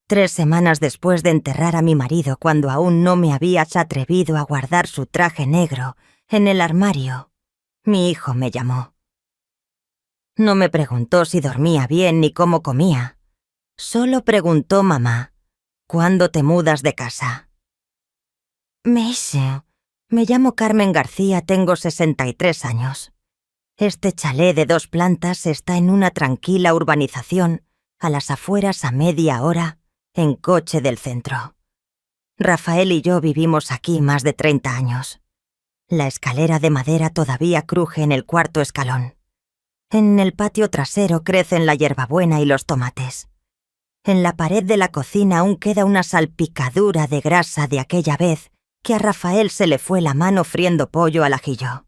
3 semanas después de enterrar a mi marido, cuando aún no me habías atrevido a guardar su traje negro en el armario, mi hijo me llamó. No me preguntó si dormía bien ni cómo comía. Solo preguntó: mamá, ¿cuándo te mudas de casa? Me llamo Carmen García, tengo 63 años. Este chalet de 2 plantas está en una tranquila urbanización, a las afueras a media hora, en coche del centro. Rafael y yo vivimos aquí más de 30 años. La escalera de madera todavía cruje en el 4.º escalón. En el patio trasero crecen la hierbabuena y los tomates. En la pared de la cocina aún queda una salpicadura de grasa de aquella vez que a Rafael se le fue la mano friendo pollo al ajillo.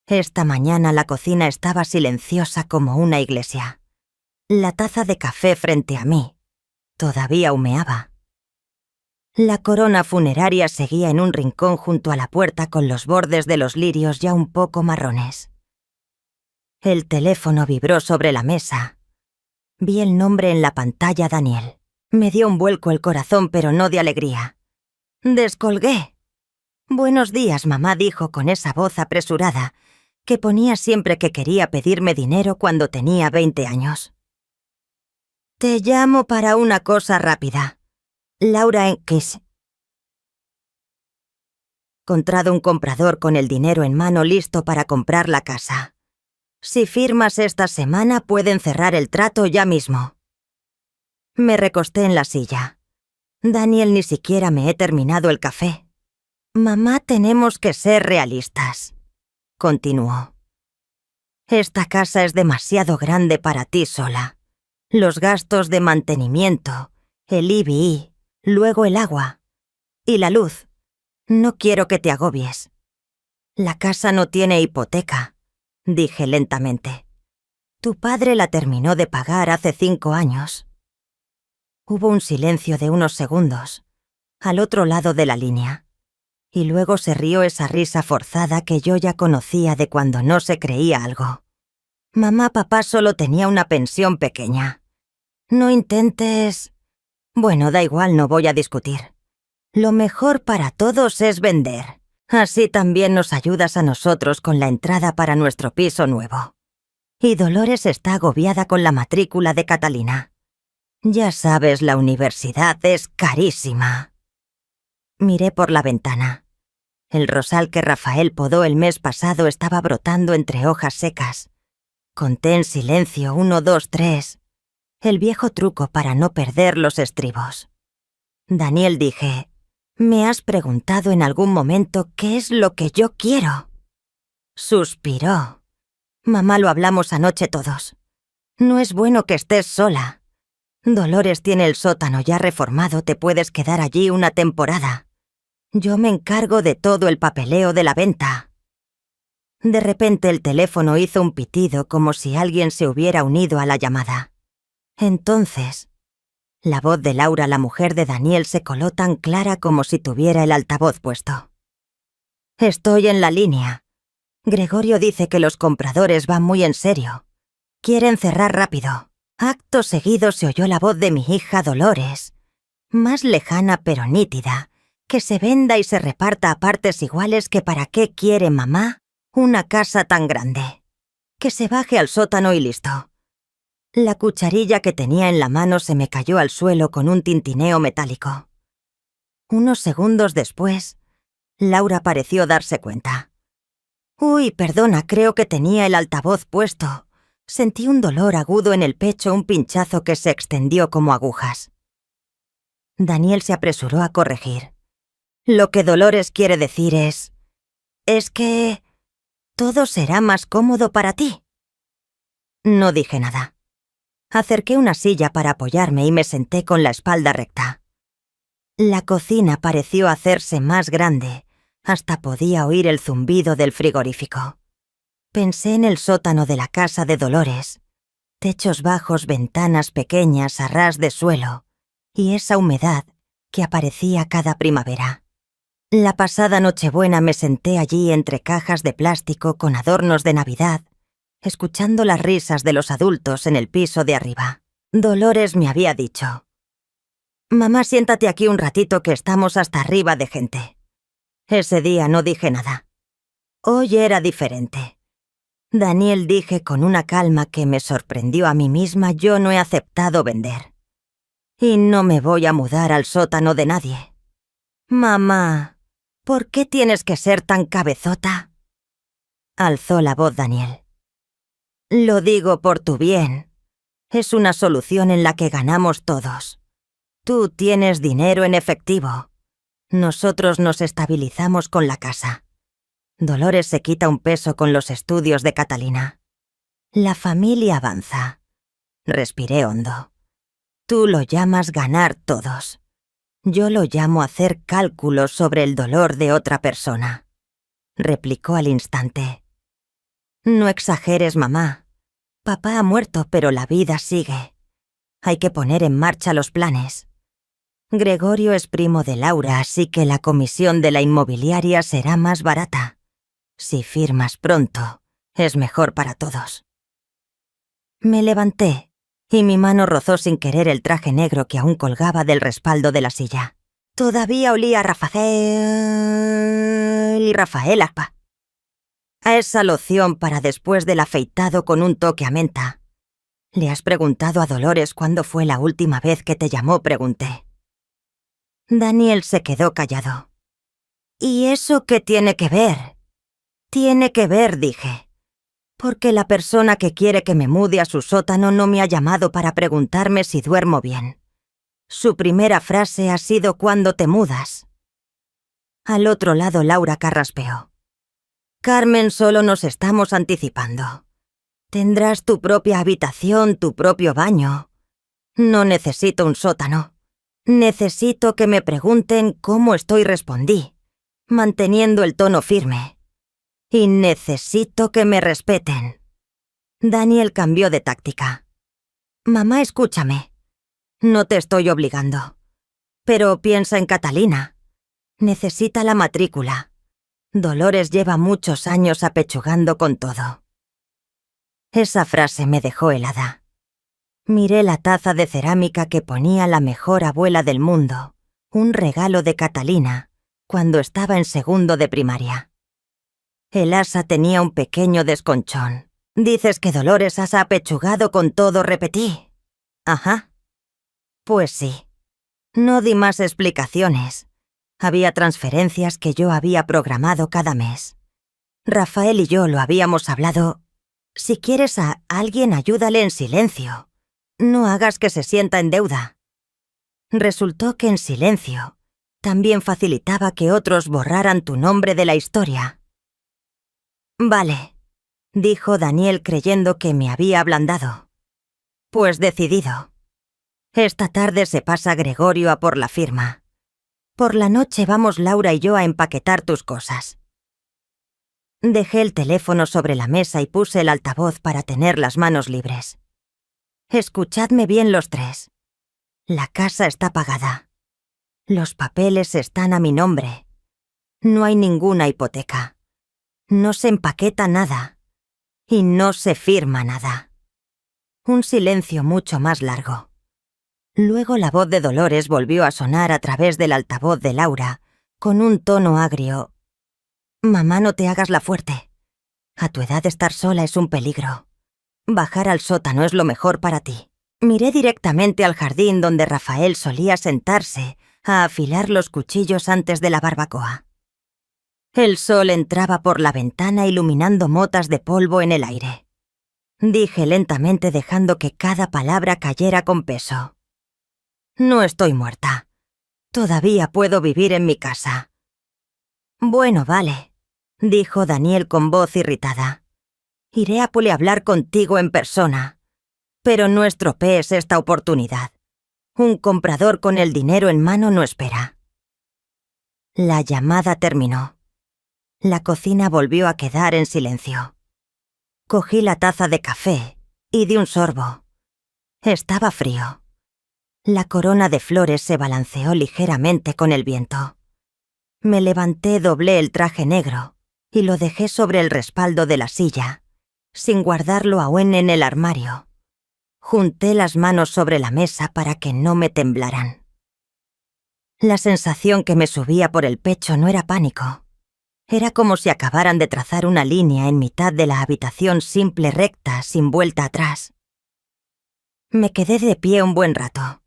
Esta mañana la cocina estaba silenciosa como una iglesia. La taza de café frente a mí todavía humeaba. La corona funeraria seguía en un rincón junto a la puerta con los bordes de los lirios ya un poco marrones. El teléfono vibró sobre la mesa. Vi el nombre en la pantalla: Daniel. Me dio un vuelco el corazón, pero no de alegría. Descolgué. «Buenos días, mamá», dijo con esa voz apresurada que ponía siempre que quería pedirme dinero cuando tenía 20 años. «Te llamo para una cosa rápida. Laura Kiss». Encontrado un comprador con el dinero en mano listo para comprar la casa. Si firmas esta semana pueden cerrar el trato ya mismo. Me recosté en la silla. Daniel, ni siquiera me he terminado el café. «Mamá, tenemos que ser realistas», continuó. «Esta casa es demasiado grande para ti sola. Los gastos de mantenimiento, el IBI, luego el agua y la luz. No quiero que te agobies. La casa no tiene hipoteca», dije lentamente. «Tu padre la terminó de pagar hace 5 años». Hubo un silencio de unos segundos, al otro lado de la línea, y luego se rió esa risa forzada que yo ya conocía de cuando no se creía algo. «Mamá, papá solo tenía una pensión pequeña. No intentes... Bueno, da igual, no voy a discutir. Lo mejor para todos es vender. Así también nos ayudas a nosotros con la entrada para nuestro piso nuevo. Y Dolores está agobiada con la matrícula de Catalina. Ya sabes, la universidad es carísima». Miré por la ventana. El rosal que Rafael podó el mes pasado estaba brotando entre hojas secas. Conté en silencio: 1, 2, 3. El viejo truco para no perder los estribos. «Daniel», dije, «¿me has preguntado en algún momento qué es lo que yo quiero?» Suspiró. «Mamá, lo hablamos anoche todos. No es bueno que estés sola. Dolores tiene el sótano ya reformado, te puedes quedar allí una temporada. Yo me encargo de todo el papeleo de la venta». De repente el teléfono hizo un pitido como si alguien se hubiera unido a la llamada. Entonces, la voz de Laura, la mujer de Daniel, se coló tan clara como si tuviera el altavoz puesto. «Estoy en la línea. Gregorio dice que los compradores van muy en serio. Quieren cerrar rápido». Acto seguido se oyó la voz de mi hija Dolores, más lejana pero nítida, que se venda y se reparta a partes iguales, que para qué quiere mamá una casa tan grande. Que se baje al sótano y listo. La cucharilla que tenía en la mano se me cayó al suelo con un tintineo metálico. Unos segundos después, Laura pareció darse cuenta. «Uy, perdona, creo que tenía el altavoz puesto». Sentí un dolor agudo en el pecho, un pinchazo que se extendió como agujas. Daniel se apresuró a corregir. «Lo que Dolores quiere decir es que todo será más cómodo para ti». No dije nada. Acerqué una silla para apoyarme y me senté con la espalda recta. La cocina pareció hacerse más grande, hasta podía oír el zumbido del frigorífico. Pensé en el sótano de la casa de Dolores, techos bajos, ventanas pequeñas a ras de suelo, y esa humedad que aparecía cada primavera. La pasada Nochebuena me senté allí entre cajas de plástico con adornos de Navidad, escuchando las risas de los adultos en el piso de arriba. Dolores me había dicho: Mamá, siéntate aquí un ratito que estamos hasta arriba de gente. Ese día no dije nada. Hoy era diferente. Daniel, dije con una calma que me sorprendió a mí misma, yo no he aceptado vender. Y no me voy a mudar al sótano de nadie. Mamá, ¿por qué tienes que ser tan cabezota? Alzó la voz Daniel. Lo digo por tu bien. Es una solución en la que ganamos todos. Tú tienes dinero en efectivo. Nosotros nos estabilizamos con la casa. Dolores se quita un peso con los estudios de Catalina. La familia avanza. Respiré hondo. Tú lo llamas ganar todos. Yo lo llamo hacer cálculos sobre el dolor de otra persona. Replicó al instante. No exageres, mamá. Papá ha muerto, pero la vida sigue. Hay que poner en marcha los planes. Gregorio es primo de Laura, así que la comisión de la inmobiliaria será más barata. Si firmas pronto, es mejor para todos. Me levanté y mi mano rozó sin querer el traje negro que aún colgaba del respaldo de la silla. Todavía olía a Rafaela. A esa loción para después del afeitado con un toque a menta. ¿Le has preguntado a Dolores cuándo fue la última vez que te llamó?, pregunté. Daniel se quedó callado. ¿Y eso qué tiene que ver? Tiene que ver, dije. Porque la persona que quiere que me mude a su sótano no me ha llamado para preguntarme si duermo bien. Su primera frase ha sido ¿cuándo te mudas? Al otro lado Laura carraspeó. Carmen, solo nos estamos anticipando. Tendrás tu propia habitación, tu propio baño. No necesito un sótano. Necesito que me pregunten cómo estoy, respondí, manteniendo el tono firme. Y necesito que me respeten. Daniel cambió de táctica. Mamá, escúchame. No te estoy obligando. Pero piensa en Catalina. Necesita la matrícula. Dolores lleva muchos años apechugando con todo. Esa frase me dejó helada. Miré la taza de cerámica que ponía la mejor abuela del mundo, un regalo de Catalina, cuando estaba en segundo de primaria. El asa tenía un pequeño desconchón. Dices que Dolores has apechugado con todo, repetí. Ajá. Pues sí. No di más explicaciones. Había transferencias que yo había programado cada mes. Rafael y yo lo habíamos hablado. Si quieres a alguien, ayúdale en silencio. No hagas que se sienta en deuda. Resultó que en silencio también facilitaba que otros borraran tu nombre de la historia. Vale, dijo Daniel creyendo que me había ablandado. Pues decidido. Esta tarde se pasa Gregorio a por la firma. Por la noche vamos Laura y yo a empaquetar tus cosas. Dejé el teléfono sobre la mesa y puse el altavoz para tener las manos libres. Escuchadme bien los tres. La casa está pagada. Los papeles están a mi nombre. No hay ninguna hipoteca. No se empaqueta nada. Y no se firma nada. Un silencio mucho más largo. Luego la voz de Dolores volvió a sonar a través del altavoz de Laura, con un tono agrio. Mamá, no te hagas la fuerte. A tu edad estar sola es un peligro. Bajar al sótano es lo mejor para ti. Miré directamente al jardín donde Rafael solía sentarse a afilar los cuchillos antes de la barbacoa. El sol entraba por la ventana iluminando motas de polvo en el aire. Dije lentamente dejando que cada palabra cayera con peso. No estoy muerta. Todavía puedo vivir en mi casa. Bueno, vale, dijo Daniel con voz irritada. Iré a hablar contigo en persona. Pero no estropees esta oportunidad. Un comprador con el dinero en mano no espera. La llamada terminó. La cocina volvió a quedar en silencio. Cogí la taza de café y di un sorbo. Estaba frío. La corona de flores se balanceó ligeramente con el viento. Me levanté, doblé el traje negro y lo dejé sobre el respaldo de la silla, sin guardarlo aún en el armario. Junté las manos sobre la mesa para que no me temblaran. La sensación que me subía por el pecho no era pánico. Era como si acabaran de trazar una línea en mitad de la habitación simple, recta, sin vuelta atrás. Me quedé de pie un buen rato.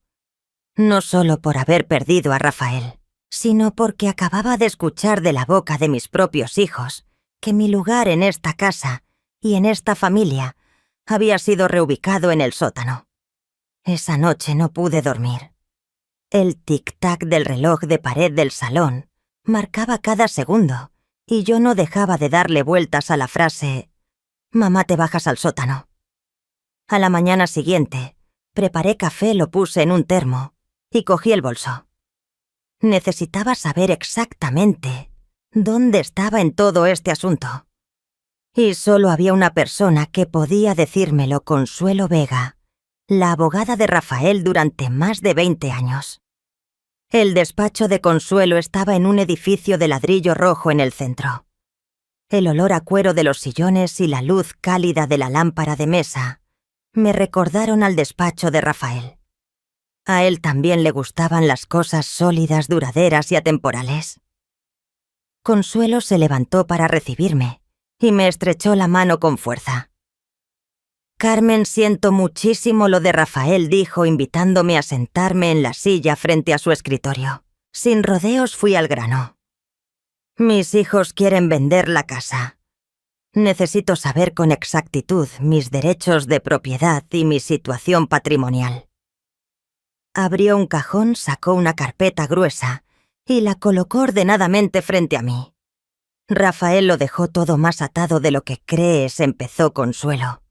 No solo por haber perdido a Rafael, sino porque acababa de escuchar de la boca de mis propios hijos que mi lugar en esta casa y en esta familia había sido reubicado en el sótano. Esa noche no pude dormir. El tic-tac del reloj de pared del salón marcaba cada segundo y yo no dejaba de darle vueltas a la frase «Mamá, te bajas al sótano». A la mañana siguiente, preparé café, lo puse en un termo y cogí el bolso. Necesitaba saber exactamente dónde estaba en todo este asunto. Y solo había una persona que podía decírmelo: Consuelo Vega, la abogada de Rafael durante más de 20 años. El despacho de Consuelo estaba en un edificio de ladrillo rojo en el centro. El olor a cuero de los sillones y la luz cálida de la lámpara de mesa me recordaron al despacho de Rafael. A él también le gustaban las cosas sólidas, duraderas y atemporales. Consuelo se levantó para recibirme y me estrechó la mano con fuerza. «Carmen, siento muchísimo lo de Rafael», dijo, invitándome a sentarme en la silla frente a su escritorio. Sin rodeos fui al grano. «Mis hijos quieren vender la casa. Necesito saber con exactitud mis derechos de propiedad y mi situación patrimonial». Abrió un cajón, sacó una carpeta gruesa y la colocó ordenadamente frente a mí. «Rafael lo dejó todo más atado de lo que crees», empezó Consuelo.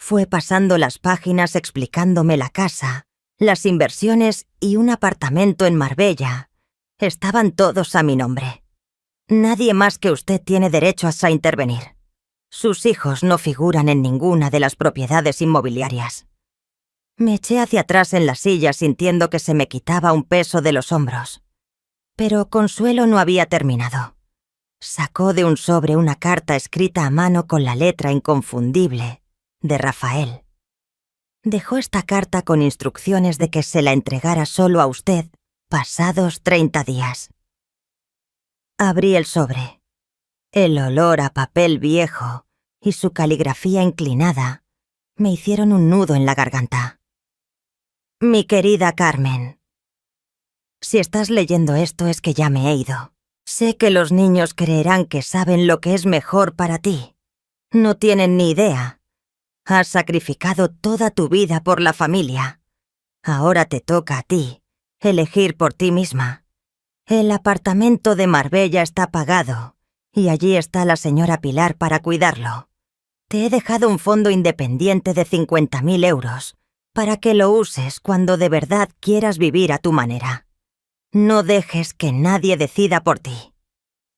Fue pasando las páginas explicándome la casa, las inversiones y un apartamento en Marbella. Estaban todos a mi nombre. Nadie más que usted tiene derecho a intervenir. Sus hijos no figuran en ninguna de las propiedades inmobiliarias. Me eché hacia atrás en la silla sintiendo que se me quitaba un peso de los hombros. Pero Consuelo no había terminado. Sacó de un sobre una carta escrita a mano con la letra inconfundible de Rafael. Dejó esta carta con instrucciones de que se la entregara solo a usted pasados 30 días. Abrí el sobre. El olor a papel viejo y su caligrafía inclinada me hicieron un nudo en la garganta. «Mi querida Carmen, si estás leyendo esto es que ya me he ido. Sé que los niños creerán que saben lo que es mejor para ti. No tienen ni idea. Has sacrificado toda tu vida por la familia. Ahora te toca a ti elegir por ti misma. El apartamento de Marbella está pagado y allí está la señora Pilar para cuidarlo. Te he dejado un fondo independiente de 50.000 euros para que lo uses cuando de verdad quieras vivir a tu manera. No dejes que nadie decida por ti».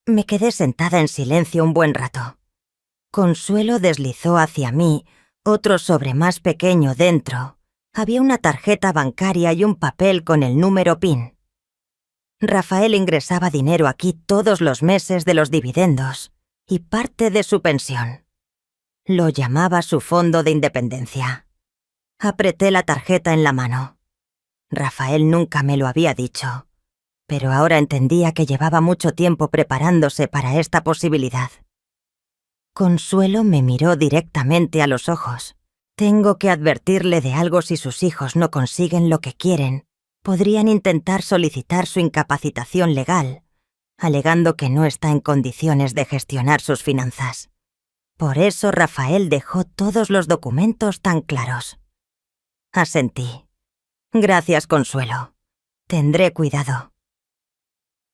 Me quedé sentada en silencio un buen rato. Consuelo deslizó hacia mí otro sobre más pequeño. Dentro había una tarjeta bancaria y un papel con el número PIN. Rafael ingresaba dinero aquí todos los meses de los dividendos y parte de su pensión. Lo llamaba su fondo de independencia. Apreté la tarjeta en la mano. Rafael nunca me lo había dicho, pero ahora entendía que llevaba mucho tiempo preparándose para esta posibilidad. Consuelo me miró directamente a los ojos. «Tengo que advertirle de algo: si sus hijos no consiguen lo que quieren, podrían intentar solicitar su incapacitación legal, alegando que no está en condiciones de gestionar sus finanzas. Por eso Rafael dejó todos los documentos tan claros». Asentí. «Gracias, Consuelo. Tendré cuidado».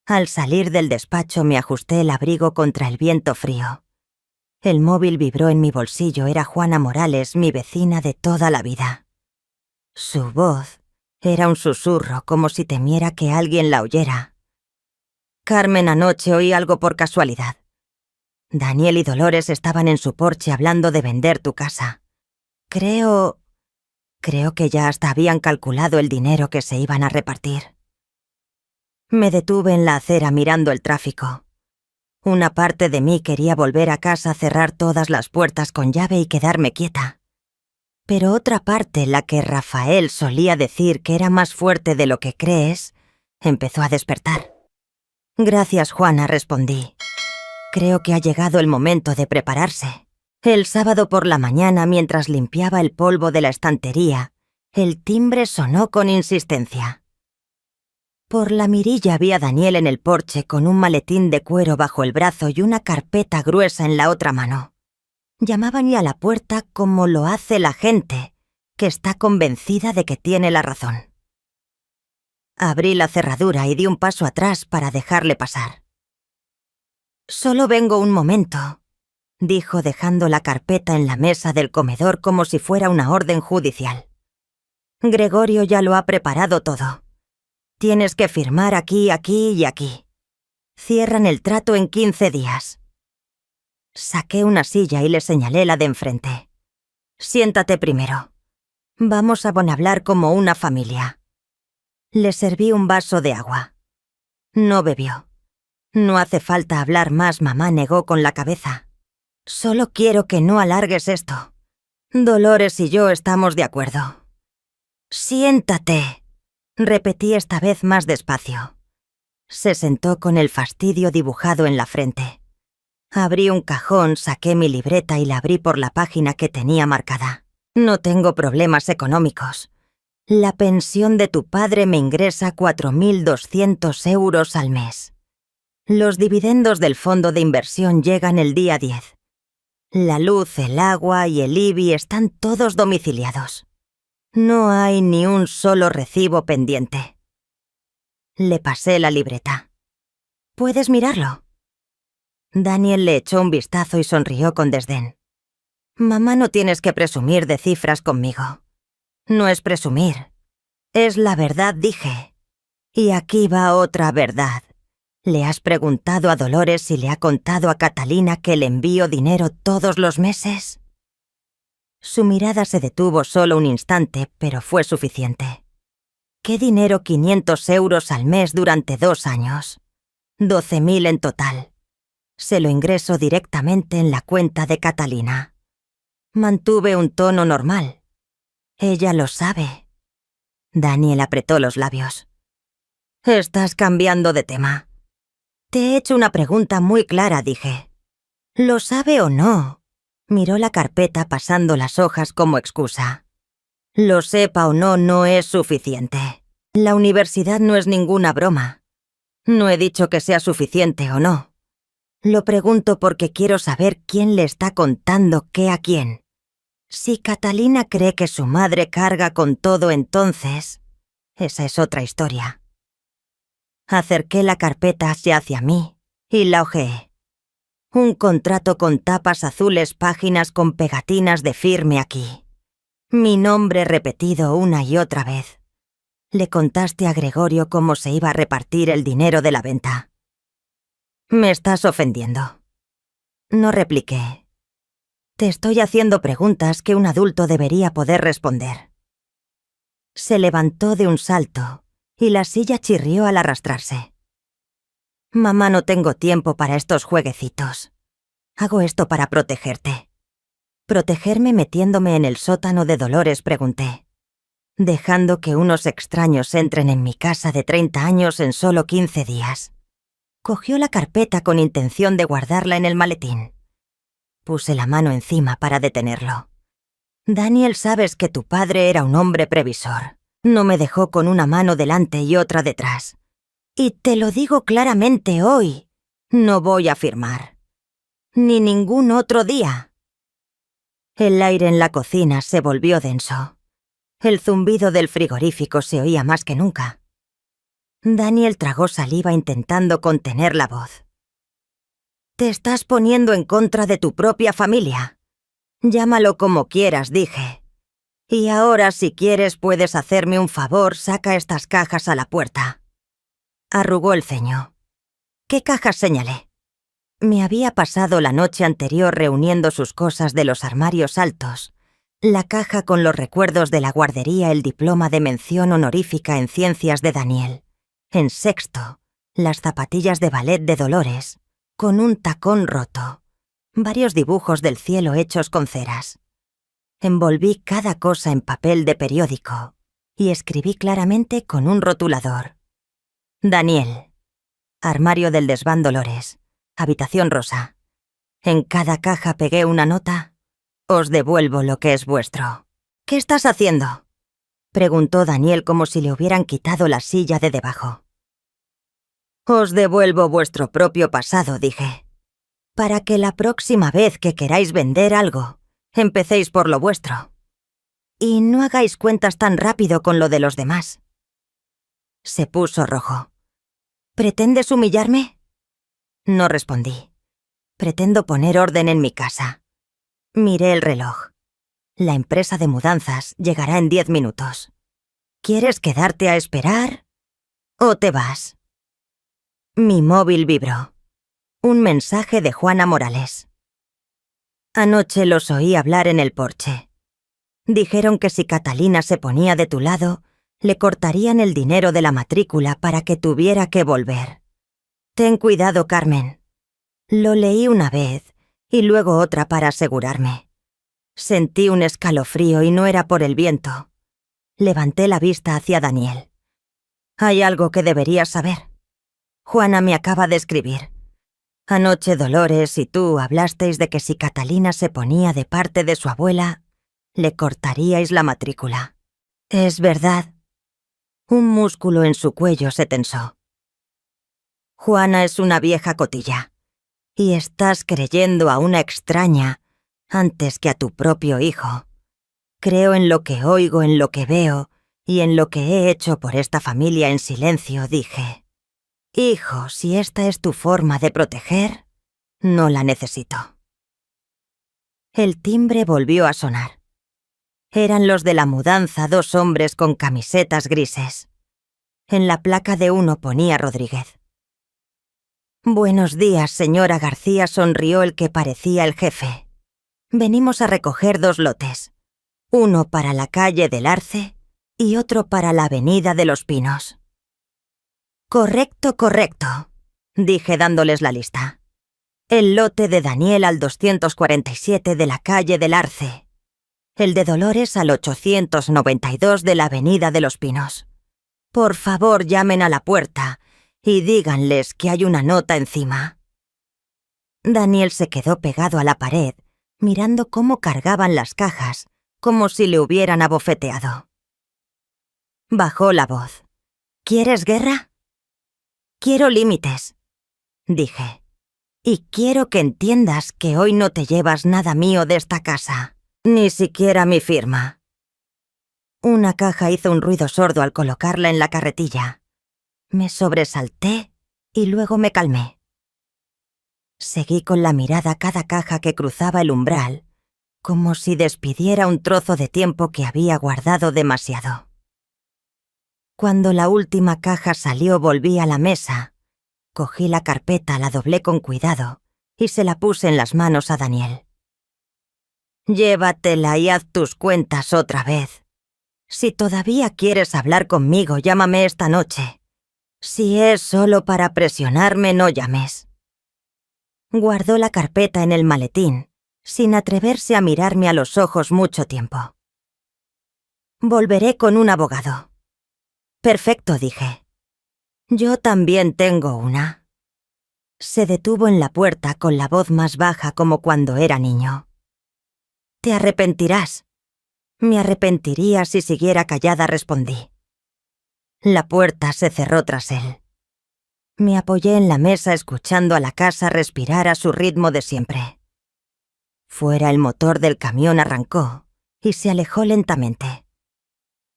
Al salir del despacho me ajusté el abrigo contra el viento frío. El móvil vibró en mi bolsillo. Era Juana Morales, mi vecina de toda la vida. Su voz era un susurro, como si temiera que alguien la oyera. «Carmen, anoche oí algo por casualidad. Daniel y Dolores estaban en su porche hablando de vender tu casa. Creo que ya hasta habían calculado el dinero que se iban a repartir». Me detuve en la acera mirando el tráfico. Una parte de mí quería volver a casa, cerrar todas las puertas con llave y quedarme quieta. Pero otra parte, la que Rafael solía decir que era más fuerte de lo que crees, Empezó a despertar. Gracias, Juana, respondí. Creo que ha llegado el momento de prepararse. El sábado por la mañana, mientras limpiaba el polvo de la estantería, el timbre sonó con insistencia. Por la mirilla vi a Daniel en el porche con un maletín de cuero bajo el brazo y una carpeta gruesa en la otra mano. Llamaban ya a la puerta como lo hace la gente, que está convencida de que tiene la razón. Abrí la cerradura y di un paso atrás para dejarle pasar. «Solo vengo un momento», dijo dejando la carpeta en la mesa del comedor como si fuera una orden judicial. «Gregorio ya lo ha preparado todo. Tienes que firmar aquí, aquí y aquí. Cierran el trato en 15 días». Saqué una silla y le señalé la de enfrente. «Siéntate primero. Vamos a hablar como una familia». Le serví un vaso de agua. No bebió. «No hace falta hablar más», mamá negó con la cabeza. «Solo quiero que no alargues esto. Dolores y yo estamos de acuerdo». «Siéntate», repetí esta vez más despacio. Se sentó con el fastidio dibujado en la frente. Abrí un cajón, saqué mi libreta y la abrí por la página que tenía marcada. «No tengo problemas económicos. La pensión de tu padre me ingresa 4.200 euros al mes. Los dividendos del fondo de inversión llegan el día 10. La luz, el agua y el IBI están todos domiciliados. No hay ni un solo recibo pendiente». Le pasé la libreta. «¿Puedes mirarlo?» Daniel le echó un vistazo y sonrió con desdén. «Mamá, no tienes que presumir de cifras conmigo. No es presumir. Es la verdad», dije. «Y aquí va otra verdad. ¿Le has preguntado a Dolores si le ha contado a Catalina que le envío dinero todos los meses?» Su mirada se detuvo solo un instante, pero fue suficiente. «¿Qué dinero 500 euros al mes durante 2 años? 12.000 en total. Se lo ingreso directamente en la cuenta de Catalina». Mantuve un tono normal. «Ella lo sabe». Daniel apretó los labios. «Estás cambiando de tema». «Te he hecho una pregunta muy clara», dije. «¿Lo sabe o no?» Miró la carpeta pasando las hojas como excusa. «Lo sepa o no, no es suficiente. La universidad no es ninguna broma. No he dicho que sea suficiente o no. Lo pregunto porque quiero saber quién le está contando qué a quién. Si Catalina cree que su madre carga con todo, entonces esa es otra historia». Acerqué la carpeta hacia mí y la hojeé. Un contrato con tapas azules, páginas con pegatinas de firme aquí. Mi nombre repetido una y otra vez. Le contaste a Gregorio cómo se iba a repartir el dinero de la venta. «Me estás ofendiendo». No repliqué. «Te estoy haciendo preguntas que un adulto debería poder responder». Se levantó de un salto y la silla chirrió al arrastrarse. «Mamá, no tengo tiempo para estos jueguecitos. Hago esto para protegerte». «¿Protegerme metiéndome en el sótano de Dolores?», pregunté. «Dejando que unos extraños entren en mi casa de 30 años en solo 15 días». Cogió la carpeta con intención de guardarla en el maletín. Puse la mano encima para detenerlo. «Daniel, sabes que tu padre era un hombre previsor. No me dejó con una mano delante y otra detrás. Y te lo digo claramente hoy, no voy a firmar. Ni ningún otro día». El aire en la cocina se volvió denso. El zumbido del frigorífico se oía más que nunca. Daniel tragó saliva intentando contener la voz. «Te estás poniendo en contra de tu propia familia. Llámalo como quieras», dije. «Y ahora, si quieres, puedes hacerme un favor, saca estas cajas a la puerta». Arrugó el ceño. «¿Qué cajas?», señalé. Me había pasado la noche anterior reuniendo sus cosas de los armarios altos, la caja con los recuerdos de la guardería, el diploma de mención honorífica en ciencias de Daniel, en sexto, las zapatillas de ballet de Dolores, con un tacón roto, varios dibujos del cielo hechos con ceras. Envolví cada cosa en papel de periódico y escribí claramente con un rotulador: Daniel. Armario del desván Dolores. Habitación rosa. En cada caja pegué una nota. Os devuelvo lo que es vuestro. ¿Qué estás haciendo?, preguntó Daniel como si le hubieran quitado la silla de debajo. Os devuelvo vuestro propio pasado, dije. Para que la próxima vez que queráis vender algo, empecéis por lo vuestro. Y no hagáis cuentas tan rápido con lo de los demás. Se puso rojo. ¿Pretendes humillarme? No respondí. Pretendo poner orden en mi casa. Miré el reloj. La empresa de mudanzas llegará en 10 minutos. ¿Quieres quedarte a esperar o te vas? Mi móvil vibró. Un mensaje de Juana Morales. Anoche los oí hablar en el porche. Dijeron que si Catalina se ponía de tu lado, le cortarían el dinero de la matrícula para que tuviera que volver. Ten cuidado, Carmen. Lo leí una vez y luego otra para asegurarme. Sentí un escalofrío y no era por el viento. Levanté la vista hacia Daniel. Hay algo que deberías saber. Juana me acaba de escribir. Anoche Dolores y tú hablasteis de que si Catalina se ponía de parte de su abuela, le cortaríais la matrícula. ¿Es verdad? Un músculo en su cuello se tensó. Juana es una vieja cotilla. Y estás creyendo a una extraña antes que a tu propio hijo. Creo en lo que oigo, en lo que veo y en lo que he hecho por esta familia en silencio, dije. Hijo, si esta es tu forma de proteger, no la necesito. El timbre volvió a sonar. Eran los de la mudanza, 2 hombres con camisetas grises. En la placa de uno ponía Rodríguez. Buenos días, señora García, sonrió el que parecía el jefe. Venimos a recoger 2 lotes. Uno para la calle del Arce y otro para la avenida de los Pinos. Correcto, dije dándoles la lista. El lote de Daniel al 247 de la calle del Arce. El de Dolores al 892 de la avenida de los Pinos. Por favor, llamen a la puerta y díganles que hay una nota encima. Daniel se quedó pegado a la pared, mirando cómo cargaban las cajas, como si le hubieran abofeteado. Bajó la voz. ¿Quieres guerra? Quiero límites, dije. Y quiero que entiendas que hoy no te llevas nada mío de esta casa, ni siquiera mi firma. Una caja hizo un ruido sordo al colocarla en la carretilla. Me sobresalté y luego me calmé. Seguí con la mirada cada caja que cruzaba el umbral, como si despidiera un trozo de tiempo que había guardado demasiado. Cuando la última caja salió, volví a la mesa, cogí la carpeta, la doblé con cuidado y se la puse en las manos a Daniel. Llévatela y haz tus cuentas otra vez. Si todavía quieres hablar conmigo, llámame esta noche. Si es solo para presionarme, no llames. Guardó la carpeta en el maletín, sin atreverse a mirarme a los ojos mucho tiempo. Volveré con un abogado. Perfecto, dije. Yo también tengo una. Se detuvo en la puerta con la voz más baja como cuando era niño. Te arrepentirás. Me arrepentiría si siguiera callada, respondí. La puerta se cerró tras él. Me apoyé en la mesa escuchando a la casa respirar a su ritmo de siempre. Fuera el motor del camión arrancó y se alejó lentamente.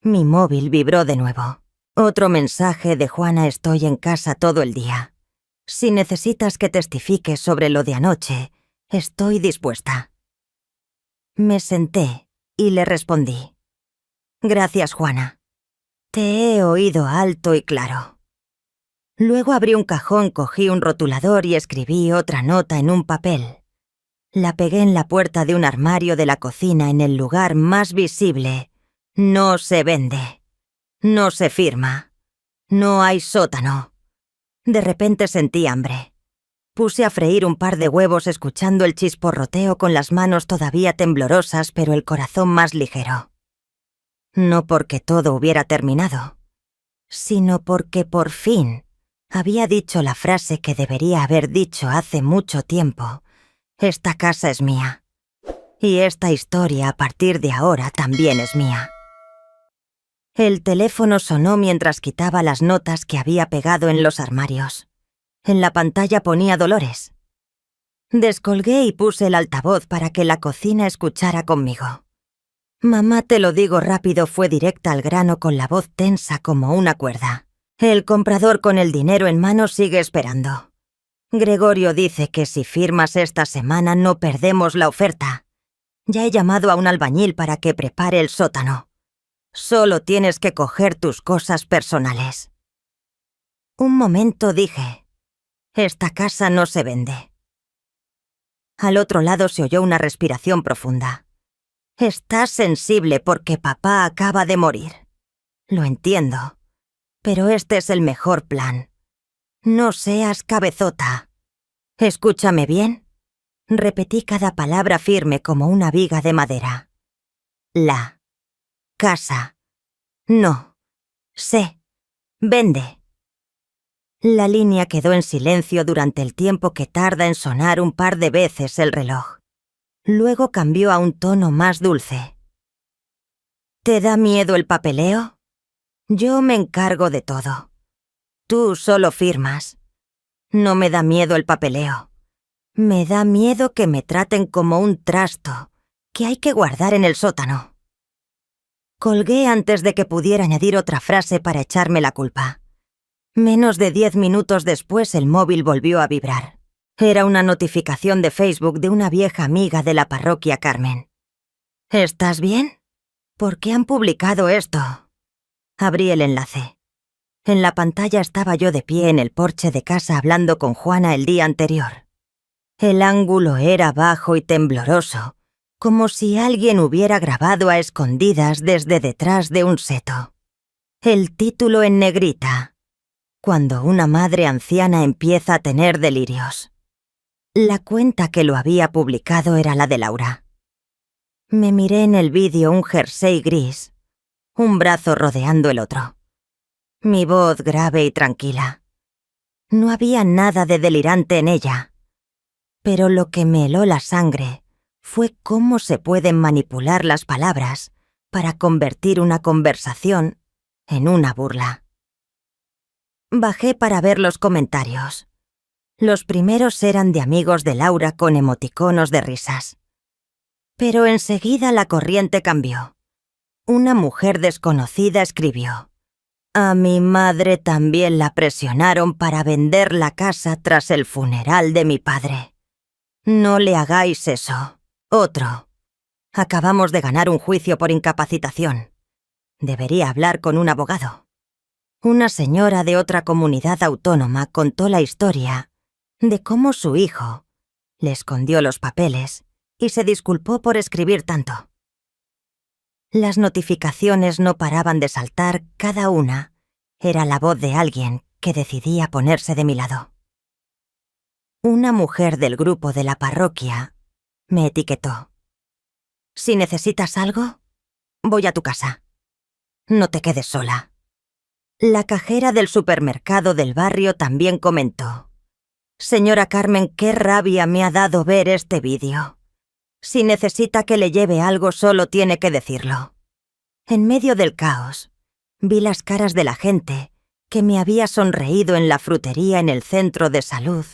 Mi móvil vibró de nuevo. Otro mensaje de Juana: estoy en casa todo el día. Si necesitas que testifique sobre lo de anoche, estoy dispuesta. Me senté y le respondí. Gracias, Juana. Te he oído alto y claro. Luego abrí un cajón, cogí un rotulador y escribí otra nota en un papel. La pegué en la puerta de un armario de la cocina en el lugar más visible. No se vende. No se firma. No hay sótano. De repente sentí hambre. Puse a freír un par de huevos escuchando el chisporroteo con las manos todavía temblorosas, pero el corazón más ligero. No porque todo hubiera terminado, sino porque por fin Había dicho la frase que debería haber dicho hace mucho tiempo. Esta casa es mía. Y esta historia a partir de ahora también es mía. El teléfono sonó mientras quitaba las notas que había pegado en los armarios. En la pantalla ponía Dolores. Descolgué y puse el altavoz para que la cocina escuchara conmigo. Mamá, te lo digo rápido, fue directa al grano con la voz tensa como una cuerda. El comprador con el dinero en mano sigue esperando. Gregorio dice que si firmas esta semana no perdemos la oferta. Ya he llamado a un albañil para que prepare el sótano. Solo tienes que coger tus cosas personales. Un momento dije, esta casa no se vende. Al otro lado se oyó una respiración profunda. Estás sensible porque papá acaba de morir. Lo entiendo, pero este es el mejor plan. No seas cabezota. Escúchame bien. Repetí cada palabra firme como una viga de madera. La casa no se vende. La línea quedó en silencio durante el tiempo que tarda en sonar un par de veces el reloj. Luego cambió a un tono más dulce. ¿Te da miedo el papeleo? Yo me encargo de todo. Tú solo firmas. No me da miedo el papeleo. Me da miedo que me traten como un trasto que hay que guardar en el sótano. Colgué antes de que pudiera añadir otra frase para echarme la culpa. Menos de 10 minutos después el móvil volvió a vibrar. Era una notificación de Facebook de una vieja amiga de la parroquia Carmen. ¿Estás bien? ¿Por qué han publicado esto? Abrí el enlace. En la pantalla estaba yo de pie en el porche de casa hablando con Juana el día anterior. El ángulo era bajo y tembloroso, como si alguien hubiera grabado a escondidas desde detrás de un seto. El título en negrita. Cuando una madre anciana empieza a tener delirios. La cuenta que lo había publicado era la de Laura. Me miré en el vídeo un jersey gris, un brazo rodeando el otro. Mi voz grave y tranquila. No había nada de delirante en ella. Pero lo que me heló la sangre fue cómo se pueden manipular las palabras para convertir una conversación en una burla. Bajé para ver los comentarios. Los primeros eran de amigos de Laura con emoticonos de risas. Pero enseguida la corriente cambió. Una mujer desconocida escribió: a mi madre también la presionaron para vender la casa tras el funeral de mi padre. No le hagáis eso. Otro: acabamos de ganar un juicio por incapacitación. Debería hablar con un abogado. Una señora de otra comunidad autónoma contó la historia de cómo su hijo le escondió los papeles y se disculpó por escribir tanto. Las notificaciones no paraban de saltar, cada una era la voz de alguien que decidía ponerse de mi lado. Una mujer del grupo de la parroquia me etiquetó. Si necesitas algo, voy a tu casa. No te quedes sola. La cajera del supermercado del barrio también comentó: señora Carmen, qué rabia me ha dado ver este vídeo. Si necesita que le lleve algo, solo tiene que decirlo. En medio del caos, vi las caras de la gente que me había sonreído en la frutería, en el centro de salud,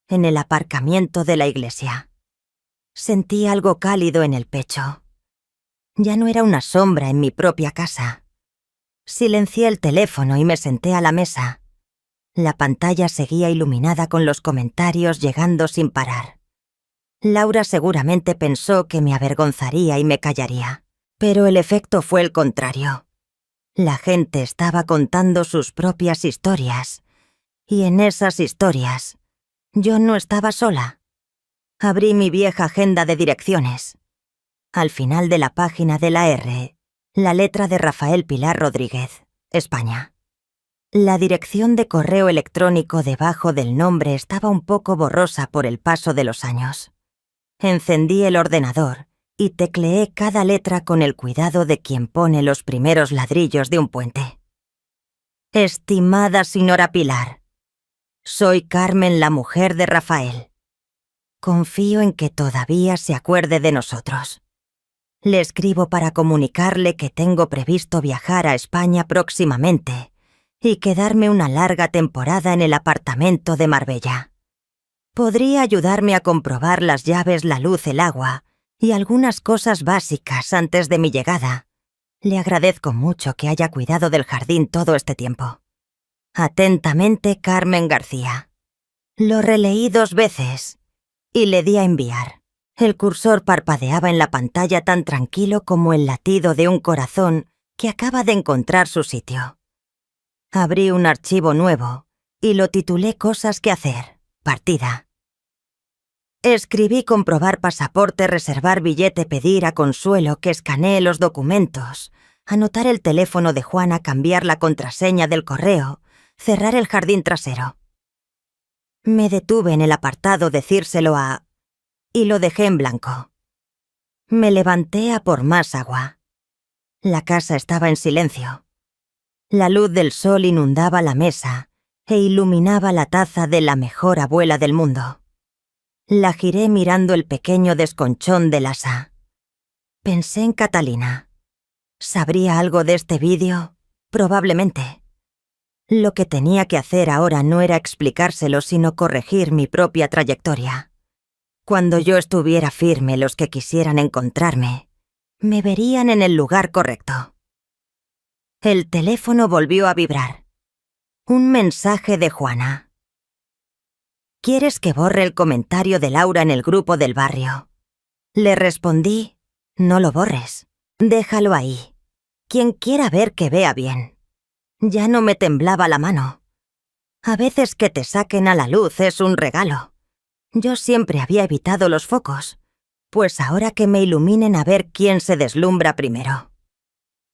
en el aparcamiento de la iglesia. Sentí algo cálido en el pecho. Ya no era una sombra en mi propia casa. Silencié el teléfono y me senté a la mesa. La pantalla seguía iluminada con los comentarios llegando sin parar. Laura seguramente pensó que me avergonzaría y me callaría, pero el efecto fue el contrario. La gente estaba contando sus propias historias, y en esas historias yo no estaba sola. Abrí mi vieja agenda de direcciones. Al final de la página de la R, la letra de Rafael Pilar Rodríguez, España. La dirección de correo electrónico debajo del nombre estaba un poco borrosa por el paso de los años. Encendí el ordenador y tecleé cada letra con el cuidado de quien pone los primeros ladrillos de un puente. Estimada señora Pilar, Soy Carmen, la mujer de Rafael. Confío en que todavía se acuerde de nosotros. Le escribo para comunicarle que tengo previsto viajar a España próximamente y quedarme una larga temporada en el apartamento de Marbella. Podría ayudarme a comprobar las llaves, la luz, el agua y algunas cosas básicas antes de mi llegada. Le agradezco mucho que haya cuidado del jardín todo este tiempo. Atentamente, Carmen García. Lo releí 2 veces y le di a enviar. El cursor parpadeaba en la pantalla tan tranquilo como el latido de un corazón que acaba de encontrar su sitio. Abrí un archivo nuevo y lo titulé Cosas que hacer, partida. Escribí comprobar pasaporte, reservar billete, pedir a Consuelo que escanee los documentos, anotar el teléfono de Juana, cambiar la contraseña del correo, cerrar el jardín trasero. Me detuve en el apartado decírselo a... y lo dejé en blanco. Me levanté a por más agua. La casa estaba en silencio. La luz del sol inundaba la mesa e iluminaba la taza de la mejor abuela del mundo. La giré mirando el pequeño desconchón del asa. Pensé en Catalina. ¿Sabría algo de este vídeo? Probablemente. Lo que tenía que hacer ahora no era explicárselo, sino corregir mi propia trayectoria. Cuando yo estuviera firme, los que quisieran encontrarme me verían en el lugar correcto. El teléfono volvió a vibrar. Un mensaje de Juana. ¿Quieres que borre el comentario de Laura en el grupo del barrio? Le respondí, no lo borres, déjalo ahí. Quien quiera ver que vea bien. Ya no me temblaba la mano. A veces que te saquen a la luz es un regalo. Yo siempre había evitado los focos, pues ahora que me iluminen a ver quién se deslumbra primero.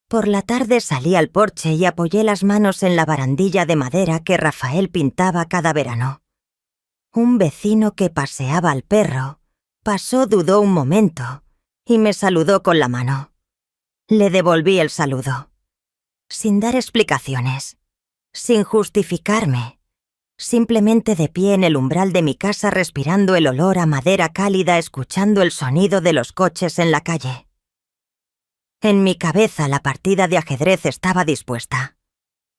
Por la tarde salí al porche y apoyé las manos en la barandilla de madera que Rafael pintaba cada verano. Un vecino que paseaba al perro pasó, dudó un momento y me saludó con la mano. Le devolví el saludo. Sin dar explicaciones, sin justificarme, simplemente de pie en el umbral de mi casa respirando el olor a madera cálida, escuchando el sonido de los coches en la calle. En mi cabeza la partida de ajedrez estaba dispuesta.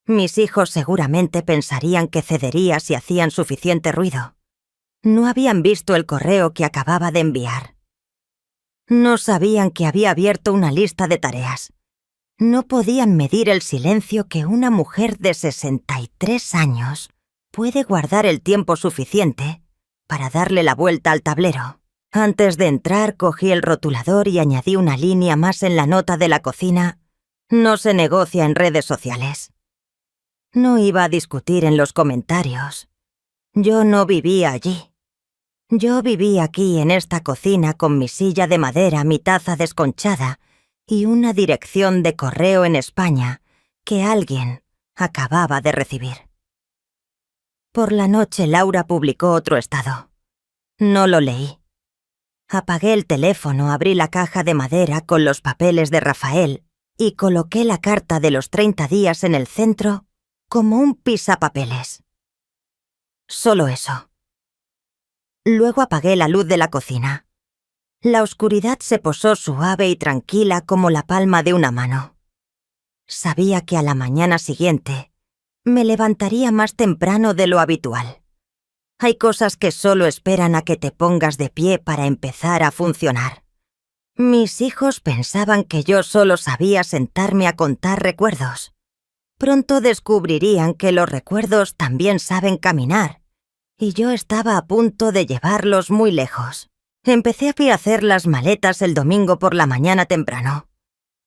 Mis hijos seguramente pensarían que cedería si hacían suficiente ruido. No habían visto el correo que acababa de enviar. No sabían que había abierto una lista de tareas. No podían medir el silencio que una mujer de 63 años puede guardar el tiempo suficiente para darle la vuelta al tablero. Antes de entrar, cogí el rotulador y añadí una línea más en la nota de la cocina. No se negocia en redes sociales. No iba a discutir en los comentarios. Yo no vivía allí. Yo viví aquí en esta cocina con mi silla de madera, mi taza desconchada y una dirección de correo en España que alguien acababa de recibir. Por la noche Laura publicó otro estado. No lo leí. Apagué el teléfono, abrí la caja de madera con los papeles de Rafael y coloqué la carta de los 30 días en el centro como un pisapapeles. Solo eso. Luego apagué la luz de la cocina. La oscuridad se posó suave y tranquila como la palma de una mano. Sabía que a la mañana siguiente me levantaría más temprano de lo habitual. Hay cosas que solo esperan a que te pongas de pie para empezar a funcionar. Mis hijos pensaban que yo solo sabía sentarme a contar recuerdos. Pronto descubrirían que los recuerdos también saben caminar, y yo estaba a punto de llevarlos muy lejos. Empecé a hacer las maletas el domingo por la mañana temprano.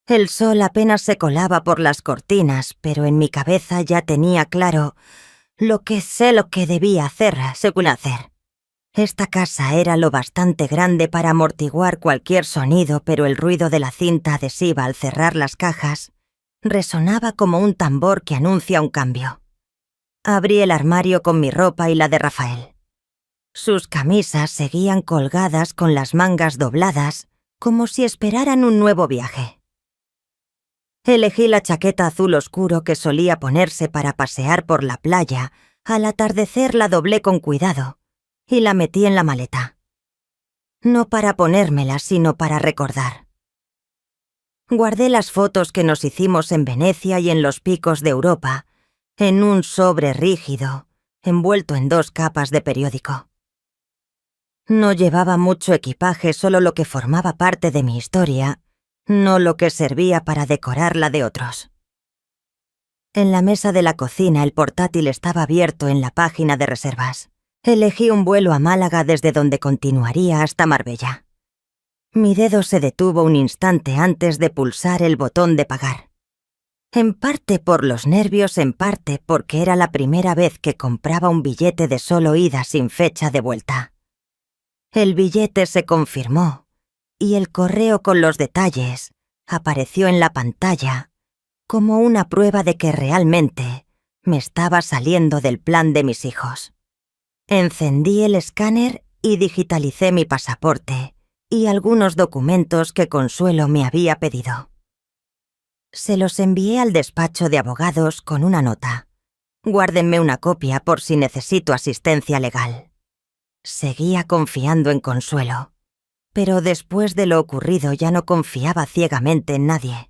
El sol apenas se colaba por las cortinas, pero en mi cabeza ya tenía claro lo que debía hacer según hacer. Esta casa era lo bastante grande para amortiguar cualquier sonido, pero el ruido de la cinta adhesiva al cerrar las cajas resonaba como un tambor que anuncia un cambio. Abrí el armario con mi ropa y la de Rafael. Sus camisas seguían colgadas con las mangas dobladas, como si esperaran un nuevo viaje. Elegí la chaqueta azul oscuro que solía ponerse para pasear por la playa Al atardecer la doblé con cuidado y la metí en la maleta. No para ponérmela, sino para recordar. Guardé las fotos que nos hicimos en Venecia y en los picos de Europa, en un sobre rígido, envuelto en 2 capas de periódico. No llevaba mucho equipaje, solo lo que formaba parte de mi historia, no lo que servía para decorar la de otros. En la mesa de la cocina el portátil estaba abierto en la página de reservas. Elegí un vuelo a Málaga desde donde continuaría hasta Marbella. Mi dedo se detuvo un instante antes de pulsar el botón de pagar. En parte por los nervios, en parte porque era la primera vez que compraba un billete de solo ida sin fecha de vuelta. El billete se confirmó y el correo con los detalles apareció en la pantalla como una prueba de que realmente me estaba saliendo del plan de mis hijos. Encendí el escáner y digitalicé mi pasaporte y algunos documentos que Consuelo me había pedido. Se los envié al despacho de abogados con una nota. Guárdenme una copia por si necesito asistencia legal. Seguía confiando en Consuelo, pero después de lo ocurrido ya no confiaba ciegamente en nadie.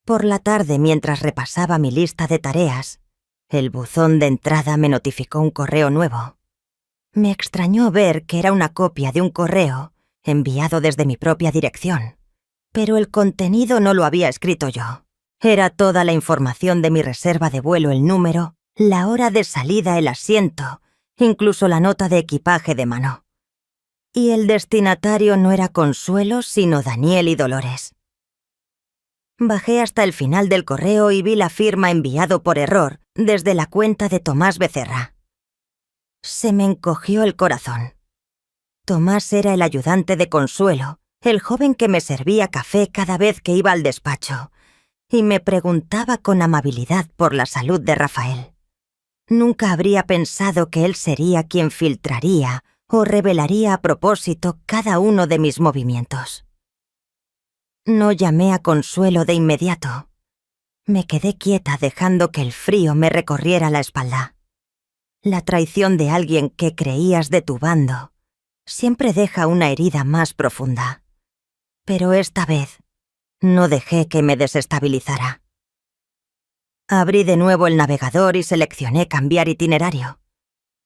Por la tarde, mientras repasaba mi lista de tareas, el buzón de entrada me notificó un correo nuevo. Me extrañó ver que era una copia de un correo enviado desde mi propia dirección, pero el contenido no lo había escrito yo. Era toda la información de mi reserva de vuelo, el número, la hora de salida, el asiento, incluso la nota de equipaje de mano. Y el destinatario no era Consuelo, sino Daniel y Dolores. Bajé hasta el final del correo y vi la firma enviado por error desde la cuenta de Tomás Becerra. Se me encogió el corazón. Tomás era el ayudante de Consuelo, el joven que me servía café cada vez que iba al despacho, y me preguntaba con amabilidad por la salud de Rafael. Nunca habría pensado que él sería quien filtraría o revelaría a propósito cada uno de mis movimientos. No llamé a Consuelo de inmediato. Me quedé quieta dejando que el frío me recorriera la espalda. La traición de alguien que creías de tu bando siempre deja una herida más profunda. Pero esta vez no dejé que me desestabilizara. Abrí de nuevo el navegador y seleccioné cambiar itinerario.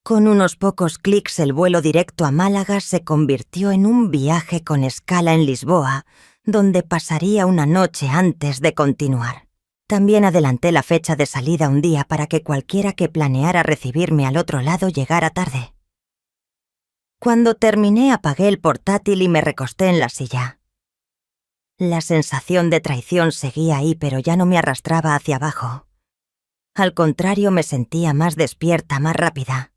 Con unos pocos clics el vuelo directo a Málaga se convirtió en un viaje con escala en Lisboa, donde pasaría una noche antes de continuar. También adelanté la fecha de salida un día para que cualquiera que planeara recibirme al otro lado llegara tarde. Cuando terminé apagué el portátil y me recosté en la silla. La sensación de traición seguía ahí, pero ya no me arrastraba hacia abajo. Al contrario, me sentía más despierta, más rápida.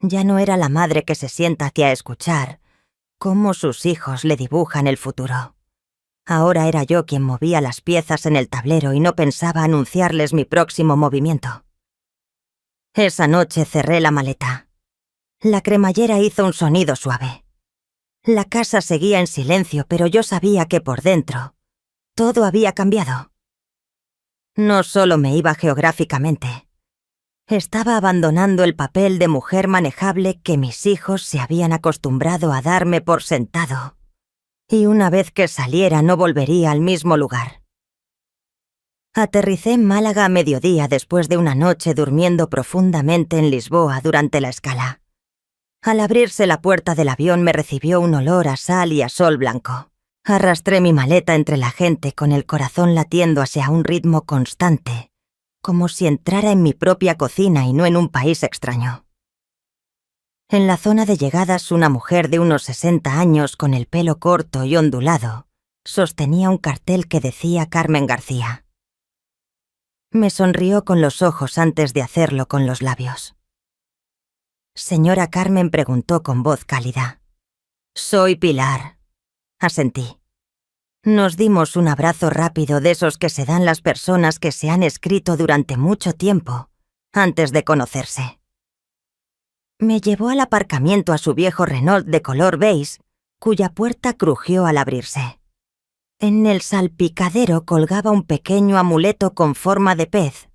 Ya no era la madre que se sienta hacia escuchar cómo sus hijos le dibujan el futuro. Ahora era yo quien movía las piezas en el tablero y no pensaba anunciarles mi próximo movimiento. Esa noche cerré la maleta. La cremallera hizo un sonido suave. La casa seguía en silencio, pero yo sabía que por dentro todo había cambiado. No solo me iba geográficamente. Estaba abandonando el papel de mujer manejable que mis hijos se habían acostumbrado a darme por sentado. Y una vez que saliera no volvería al mismo lugar. Aterricé en Málaga a mediodía después de una noche durmiendo profundamente en Lisboa durante la escala. Al abrirse la puerta del avión me recibió un olor a sal y a sol blanco. Arrastré mi maleta entre la gente con el corazón latiendo hacia un ritmo constante, como si entrara en mi propia cocina y no en un país extraño. En la zona de llegadas, una mujer de unos 60 años con el pelo corto y ondulado sostenía un cartel que decía Carmen García. Me sonrió con los ojos antes de hacerlo con los labios. Señora Carmen, preguntó con voz cálida. Soy Pilar. Asentí. Nos dimos un abrazo rápido de esos que se dan las personas que se han escrito durante mucho tiempo, antes de conocerse. Me llevó al aparcamiento a su viejo Renault de color beige, cuya puerta crujió al abrirse. En el salpicadero colgaba un pequeño amuleto con forma de pez,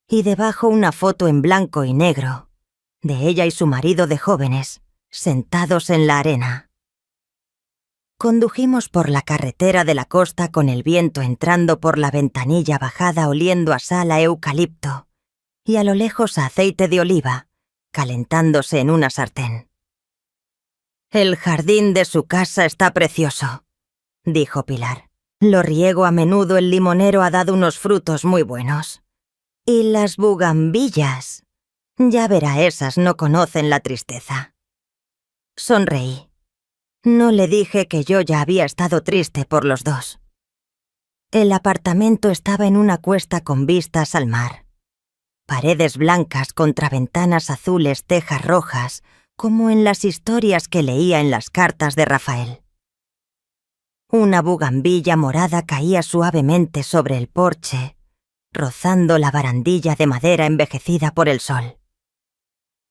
y debajo una foto en blanco y negro, de ella y su marido de jóvenes, sentados en la arena. Condujimos por la carretera de la costa con el viento entrando por la ventanilla bajada oliendo a sal a eucalipto y a lo lejos a aceite de oliva, calentándose en una sartén. «El jardín de su casa está precioso», dijo Pilar. «Lo riego a menudo, el limonero ha dado unos frutos muy buenos. Y las bugambillas, ya verá, esas no conocen la tristeza». Sonreí. No le dije que yo ya había estado triste por los dos. El apartamento estaba en una cuesta con vistas al mar. Paredes blancas contra ventanas azules, tejas rojas, como en las historias que leía en las cartas de Rafael. Una bugambilla morada caía suavemente sobre el porche, rozando la barandilla de madera envejecida por el sol.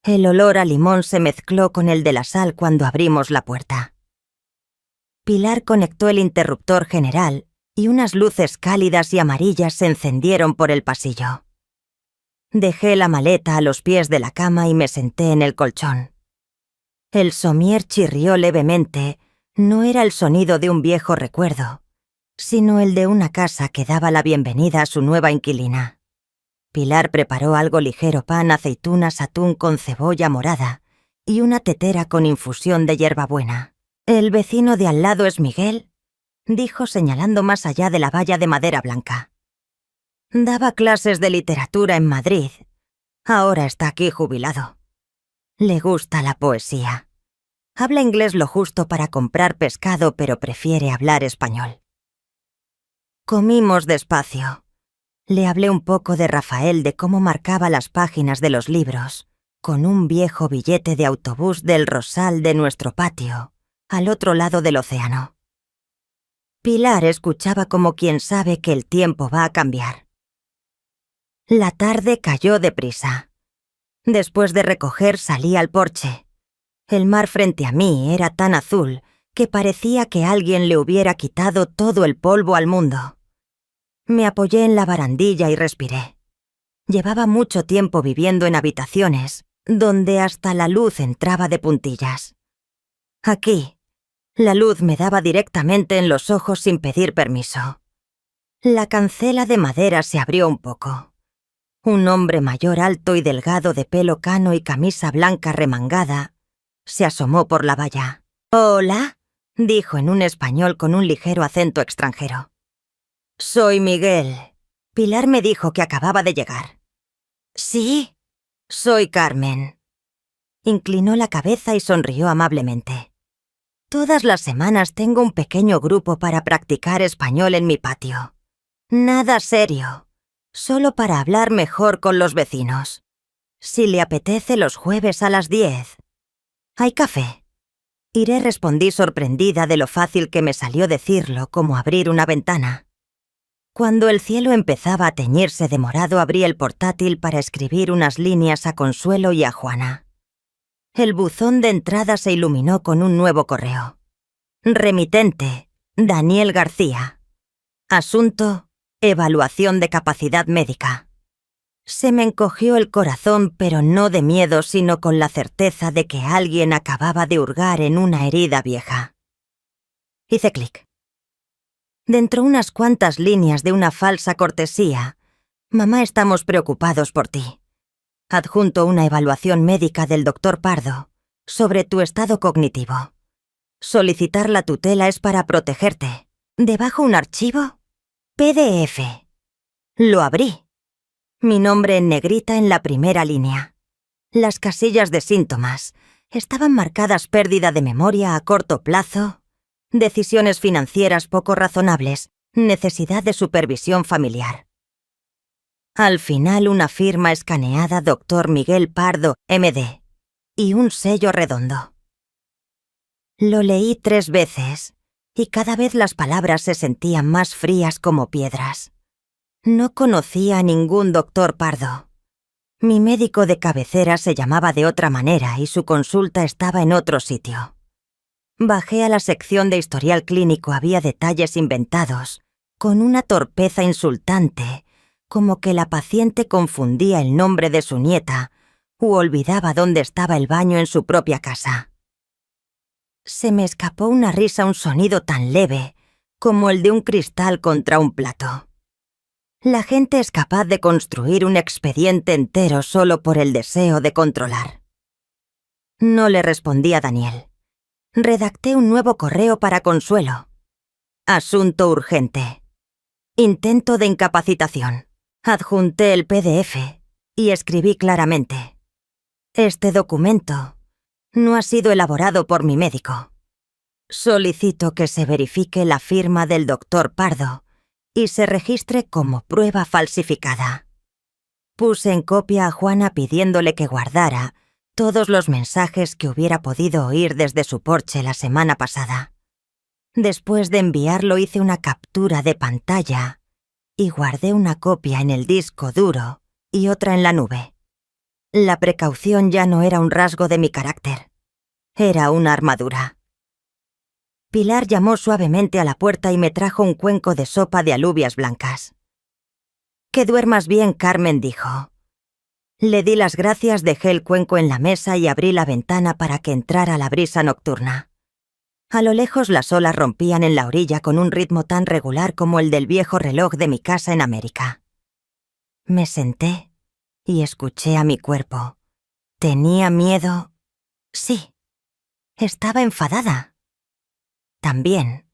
El olor a limón se mezcló con el de la sal cuando abrimos la puerta. Pilar conectó el interruptor general y unas luces cálidas y amarillas se encendieron por el pasillo. Dejé la maleta a los pies de la cama y me senté en el colchón. El somier chirrió levemente. No era el sonido de un viejo recuerdo, sino el de una casa que daba la bienvenida a su nueva inquilina. Pilar preparó algo ligero: pan, aceitunas, atún con cebolla morada y una tetera con infusión de hierbabuena. «¿El vecino de al lado es Miguel?», dijo señalando más allá de la valla de madera blanca. «Daba clases de literatura en Madrid. Ahora está aquí jubilado. Le gusta la poesía. Habla inglés lo justo para comprar pescado, pero prefiere hablar español». Comimos despacio. Le hablé un poco de Rafael, de cómo marcaba las páginas de los libros, con un viejo billete de autobús del Rosal de nuestro patio, al otro lado del océano. Pilar escuchaba como quien sabe que el tiempo va a cambiar. La tarde cayó deprisa. Después de recoger salí al porche. El mar frente a mí era tan azul que parecía que alguien le hubiera quitado todo el polvo al mundo. Me apoyé en la barandilla y respiré. Llevaba mucho tiempo viviendo en habitaciones donde hasta la luz entraba de puntillas. Aquí, la luz me daba directamente en los ojos sin pedir permiso. La cancela de madera se abrió un poco. Un hombre mayor, alto y delgado, de pelo cano y camisa blanca remangada, se asomó por la valla. «Hola», dijo en un español con un ligero acento extranjero. «Soy Miguel. Pilar me dijo que acababa de llegar». «¿Sí?» «Soy Carmen». Inclinó la cabeza y sonrió amablemente. «Todas las semanas tengo un pequeño grupo para practicar español en mi patio. Nada serio, solo para hablar mejor con los vecinos. Si le apetece, los jueves a las 10. ¿Hay café?» «Iré», respondí sorprendida de lo fácil que me salió decirlo, como abrir una ventana. Cuando el cielo empezaba a teñirse de morado, abrí el portátil para escribir unas líneas a Consuelo y a Juana. El buzón de entrada se iluminó con un nuevo correo. Remitente: Daniel García. Asunto: evaluación de capacidad médica. Se me encogió el corazón, pero no de miedo, sino con la certeza de que alguien acababa de hurgar en una herida vieja. Hice clic. Dentro unas cuantas líneas de una falsa cortesía: «Mamá, estamos preocupados por ti. Adjunto una evaluación médica del doctor Pardo sobre tu estado cognitivo. Solicitar la tutela es para protegerte». Debajo un archivo PDF. Lo abrí. Mi nombre en negrita en la primera línea. Las casillas de síntomas estaban marcadas: pérdida de memoria a corto plazo, decisiones financieras poco razonables, necesidad de supervisión familiar. Al final una firma escaneada: Dr. Miguel Pardo, MD, y un sello redondo. Lo leí 3 veces, y cada vez las palabras se sentían más frías como piedras. No conocía a ningún doctor Pardo. Mi médico de cabecera se llamaba de otra manera y su consulta estaba en otro sitio. Bajé a la sección de historial clínico. Había detalles inventados, con una torpeza insultante, como que la paciente confundía el nombre de su nieta u olvidaba dónde estaba el baño en su propia casa. Se me escapó una risa, un sonido tan leve como el de un cristal contra un plato. La gente es capaz de construir un expediente entero solo por el deseo de controlar. No le respondí a Daniel. Redacté un nuevo correo para Consuelo. Asunto urgente. Intento de incapacitación. Adjunté el PDF y escribí claramente: este documento no ha sido elaborado por mi médico. Solicito que se verifique la firma del doctor Pardo y se registre como prueba falsificada. Puse en copia a Juana pidiéndole que guardara todos los mensajes que hubiera podido oír desde su porche la semana pasada. Después de enviarlo hice una captura de pantalla y guardé una copia en el disco duro y otra en la nube. La precaución ya no era un rasgo de mi carácter, era una armadura. Pilar llamó suavemente a la puerta y me trajo un cuenco de sopa de alubias blancas. «Que duermas bien, Carmen», dijo. Le di las gracias, dejé el cuenco en la mesa y abrí la ventana para que entrara la brisa nocturna. A lo lejos las olas rompían en la orilla con un ritmo tan regular como el del viejo reloj de mi casa en América. Me senté y escuché a mi cuerpo. ¿Tenía miedo? Sí. Estaba enfadada. También.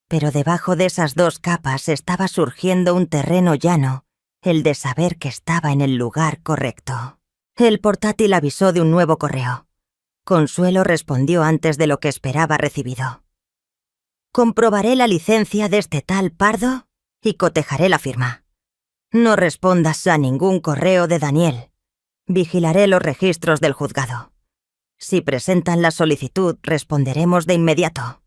Pero debajo de esas dos capas estaba surgiendo un terreno llano, el de saber que estaba en el lugar correcto. El portátil avisó de un nuevo correo. Consuelo respondió antes de lo que esperaba recibido. «Comprobaré la licencia de este tal Pardo y cotejaré la firma. No respondas a ningún correo de Daniel. Vigilaré los registros del juzgado. Si presentan la solicitud, responderemos de inmediato».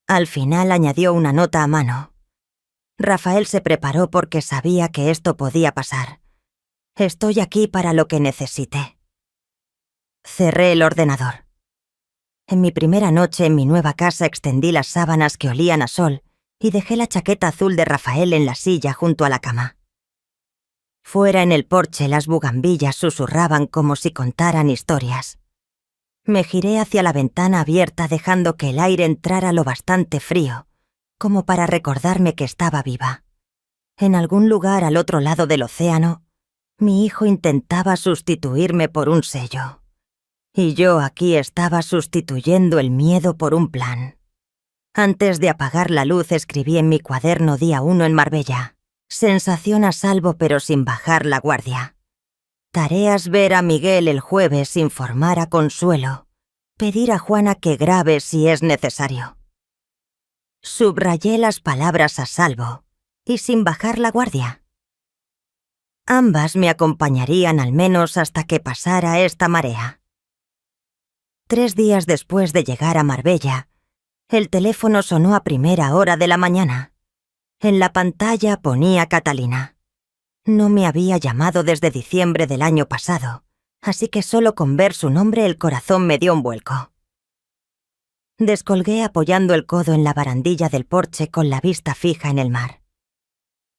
Al final añadió una nota a mano. Rafael se preparó porque sabía que esto podía pasar. «Estoy aquí para lo que necesite». Cerré el ordenador. En mi primera noche en mi nueva casa extendí las sábanas que olían a sol y dejé la chaqueta azul de Rafael en la silla junto a la cama. Fuera en el porche las bugambillas susurraban como si contaran historias. Me giré hacia la ventana abierta dejando que el aire entrara lo bastante frío, como para recordarme que estaba viva. En algún lugar al otro lado del océano, mi hijo intentaba sustituirme por un sello. Y yo aquí estaba sustituyendo el miedo por un plan. Antes de apagar la luz escribí en mi cuaderno día 1 en Marbella. Sensación a salvo pero sin bajar la guardia. Tareas: ver a Miguel el jueves, informar a Consuelo, pedir a Juana que grabe si es necesario. Subrayé las palabras a salvo y sin bajar la guardia. Ambas me acompañarían al menos hasta que pasara esta marea. 3 días después de llegar a Marbella, el teléfono sonó a primera hora de la mañana. En la pantalla ponía Catalina. No me había llamado desde diciembre del año pasado, así que solo con ver su nombre el corazón me dio un vuelco. Descolgué apoyando el codo en la barandilla del porche con la vista fija en el mar.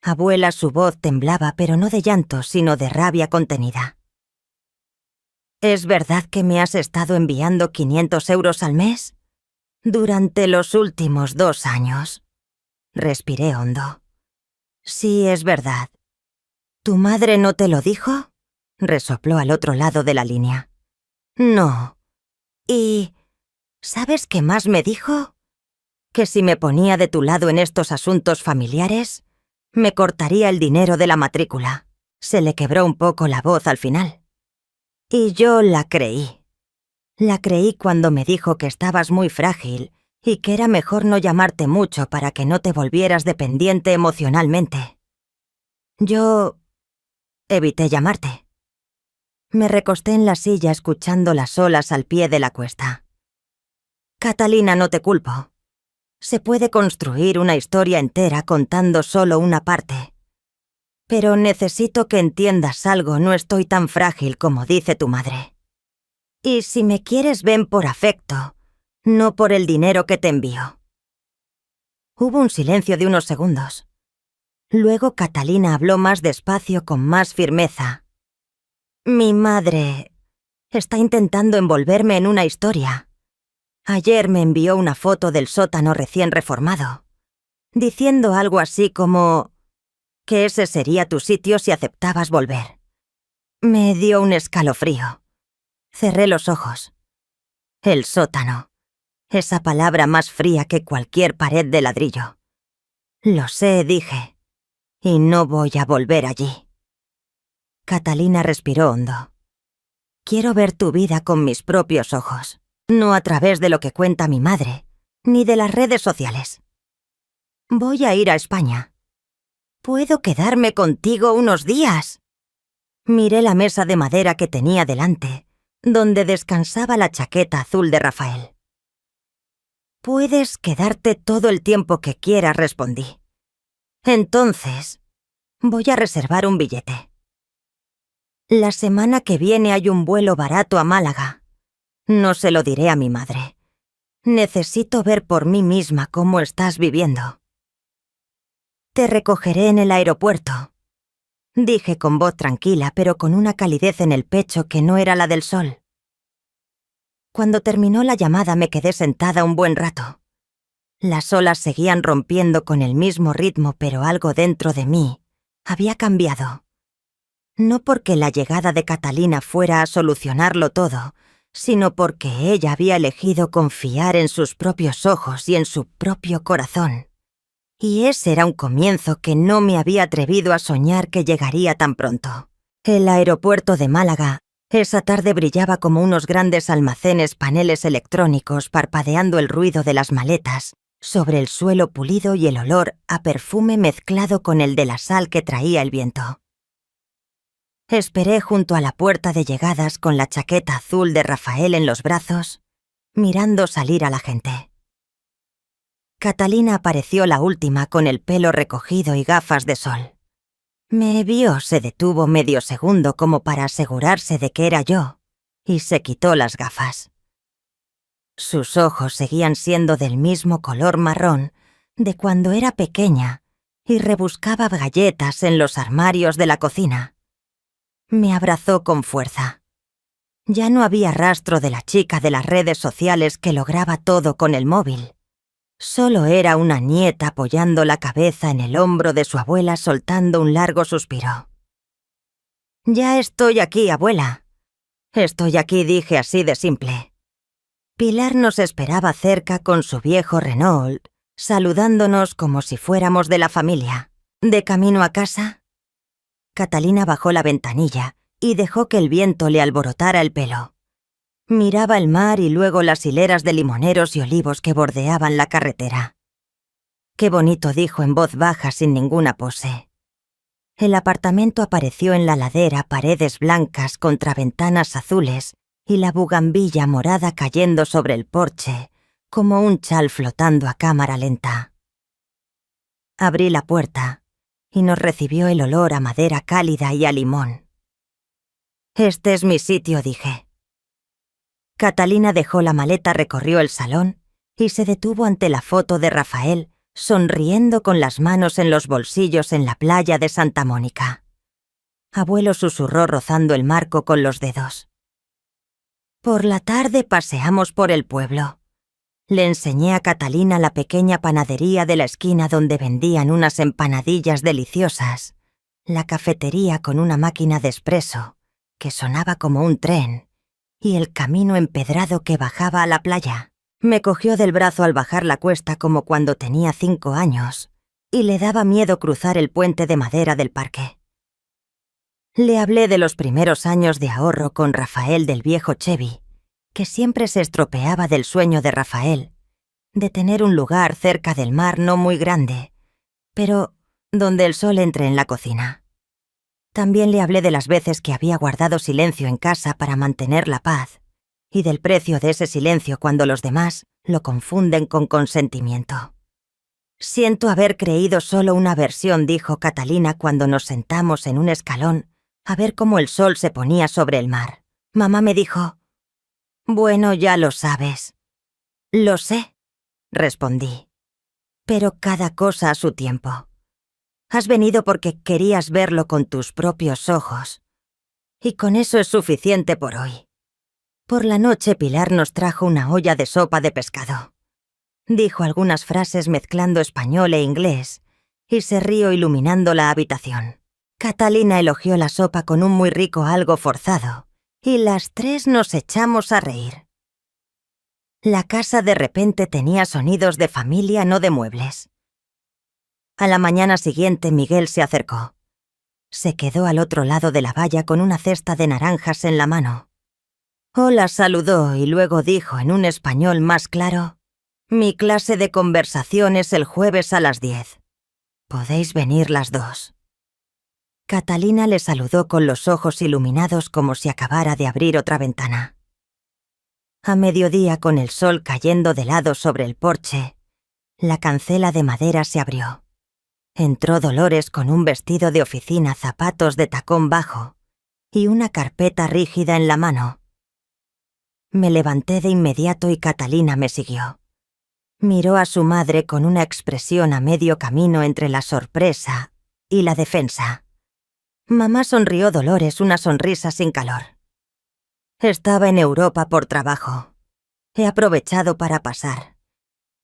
Abuela, su voz temblaba, pero no de llanto, sino de rabia contenida. «¿Es verdad que me has estado enviando 500 euros al mes? Durante los últimos 2 años. Respiré hondo. «Sí, es verdad». «¿Tu madre no te lo dijo?», resopló al otro lado de la línea. «No». «¿Y sabes qué más me dijo? Que si me ponía de tu lado en estos asuntos familiares, me cortaría el dinero de la matrícula». Se le quebró un poco la voz al final. Y yo la creí. La creí cuando me dijo que estabas muy frágil y que era mejor no llamarte mucho para que no te volvieras dependiente emocionalmente. Yo evité llamarte. Me recosté en la silla escuchando las olas al pie de la cuesta. «Catalina, no te culpo. Se puede construir una historia entera contando solo una parte. Pero necesito que entiendas algo, no estoy tan frágil como dice tu madre. Y si me quieres, ven por afecto, no por el dinero que te envío». Hubo un silencio de unos segundos. Luego Catalina habló más despacio, con más firmeza. Mi madre está intentando envolverme en una historia. Ayer me envió una foto del sótano recién reformado, diciendo algo así como que ese sería tu sitio si aceptabas volver. Me dio un escalofrío. Cerré los ojos. El sótano. Esa palabra más fría que cualquier pared de ladrillo. Lo sé, dije, y no voy a volver allí. Catalina respiró hondo. Quiero ver tu vida con mis propios ojos, no a través de lo que cuenta mi madre, ni de las redes sociales. Voy a ir a España. ¿Puedo quedarme contigo unos días? Miré la mesa de madera que tenía delante, donde descansaba la chaqueta azul de Rafael. Puedes quedarte todo el tiempo que quieras, respondí. Entonces, voy a reservar un billete. La semana que viene hay un vuelo barato a Málaga. No se lo diré a mi madre. Necesito ver por mí misma cómo estás viviendo. Te recogeré en el aeropuerto, dije con voz tranquila, pero con una calidez en el pecho que no era la del sol. Cuando terminó la llamada me quedé sentada un buen rato. Las olas seguían rompiendo con el mismo ritmo, pero algo dentro de mí había cambiado. No porque la llegada de Catalina fuera a solucionarlo todo, sino porque ella había elegido confiar en sus propios ojos y en su propio corazón. Y ese era un comienzo que no me había atrevido a soñar que llegaría tan pronto. El aeropuerto de Málaga, esa tarde brillaba como unos grandes almacenes paneles electrónicos parpadeando el ruido de las maletas sobre el suelo pulido y el olor a perfume mezclado con el de la sal que traía el viento. Esperé junto a la puerta de llegadas con la chaqueta azul de Rafael en los brazos, mirando salir a la gente. Catalina apareció la última con el pelo recogido y gafas de sol. Me vio, se detuvo medio segundo como para asegurarse de que era yo, y se quitó las gafas. Sus ojos seguían siendo del mismo color marrón de cuando era pequeña y rebuscaba galletas en los armarios de la cocina. Me abrazó con fuerza. Ya no había rastro de la chica de las redes sociales que lograba todo con el móvil. Solo era una nieta apoyando la cabeza en el hombro de su abuela, soltando un largo suspiro. «Ya estoy aquí, abuela. Estoy aquí», dije así de simple. Pilar nos esperaba cerca con su viejo Renault, saludándonos como si fuéramos de la familia. ¿De camino a casa? Catalina bajó la ventanilla y dejó que el viento le alborotara el pelo. Miraba el mar y luego las hileras de limoneros y olivos que bordeaban la carretera. «Qué bonito», dijo en voz baja sin ninguna pose. El apartamento apareció en la ladera, paredes blancas contra ventanas azules y la bugambilla morada cayendo sobre el porche, como un chal flotando a cámara lenta. Abrí la puerta y nos recibió el olor a madera cálida y a limón. «Este es mi sitio», dije. Catalina dejó la maleta, recorrió el salón y se detuvo ante la foto de Rafael, sonriendo con las manos en los bolsillos en la playa de Santa Mónica. Abuelo susurró rozando el marco con los dedos. Por la tarde paseamos por el pueblo. Le enseñé a Catalina la pequeña panadería de la esquina donde vendían unas empanadillas deliciosas, la cafetería con una máquina de espresso que sonaba como un tren, y el camino empedrado que bajaba a la playa. Me cogió del brazo al bajar la cuesta como cuando tenía 5 años, y le daba miedo cruzar el puente de madera del parque. Le hablé de los primeros años de ahorro con Rafael del viejo Chevy, que siempre se estropeaba del sueño de Rafael, de tener un lugar cerca del mar no muy grande, pero donde el sol entre en la cocina. También le hablé de las veces que había guardado silencio en casa para mantener la paz, y del precio de ese silencio cuando los demás lo confunden con consentimiento. Siento haber creído solo una versión, dijo Catalina cuando nos sentamos en un escalón a ver cómo el sol se ponía sobre el mar. Mamá me dijo, «Bueno, ya lo sabes». «Lo sé», respondí. «Pero cada cosa a su tiempo. Has venido porque querías verlo con tus propios ojos. Y con eso es suficiente por hoy. Por la noche Pilar nos trajo una olla de sopa de pescado. Dijo algunas frases mezclando español e inglés y se rió iluminando la habitación. Catalina elogió la sopa con un muy rico algo forzado y las tres nos echamos a reír. La casa de repente tenía sonidos de familia, no de muebles. A la mañana siguiente Miguel se acercó. Se quedó al otro lado de la valla con una cesta de naranjas en la mano. Hola saludó y luego dijo en un español más claro: mi clase de conversación es el jueves a las 10. Podéis venir las dos. Catalina le saludó con los ojos iluminados como si acabara de abrir otra ventana. A mediodía, con el sol cayendo de lado sobre el porche, la cancela de madera se abrió. Entró Dolores con un vestido de oficina, zapatos de tacón bajo y una carpeta rígida en la mano. Me levanté de inmediato y Catalina me siguió. Miró a su madre con una expresión a medio camino entre la sorpresa y la defensa. Mamá sonrió Dolores una sonrisa sin calor. Estaba en Europa por trabajo. He aprovechado para pasar.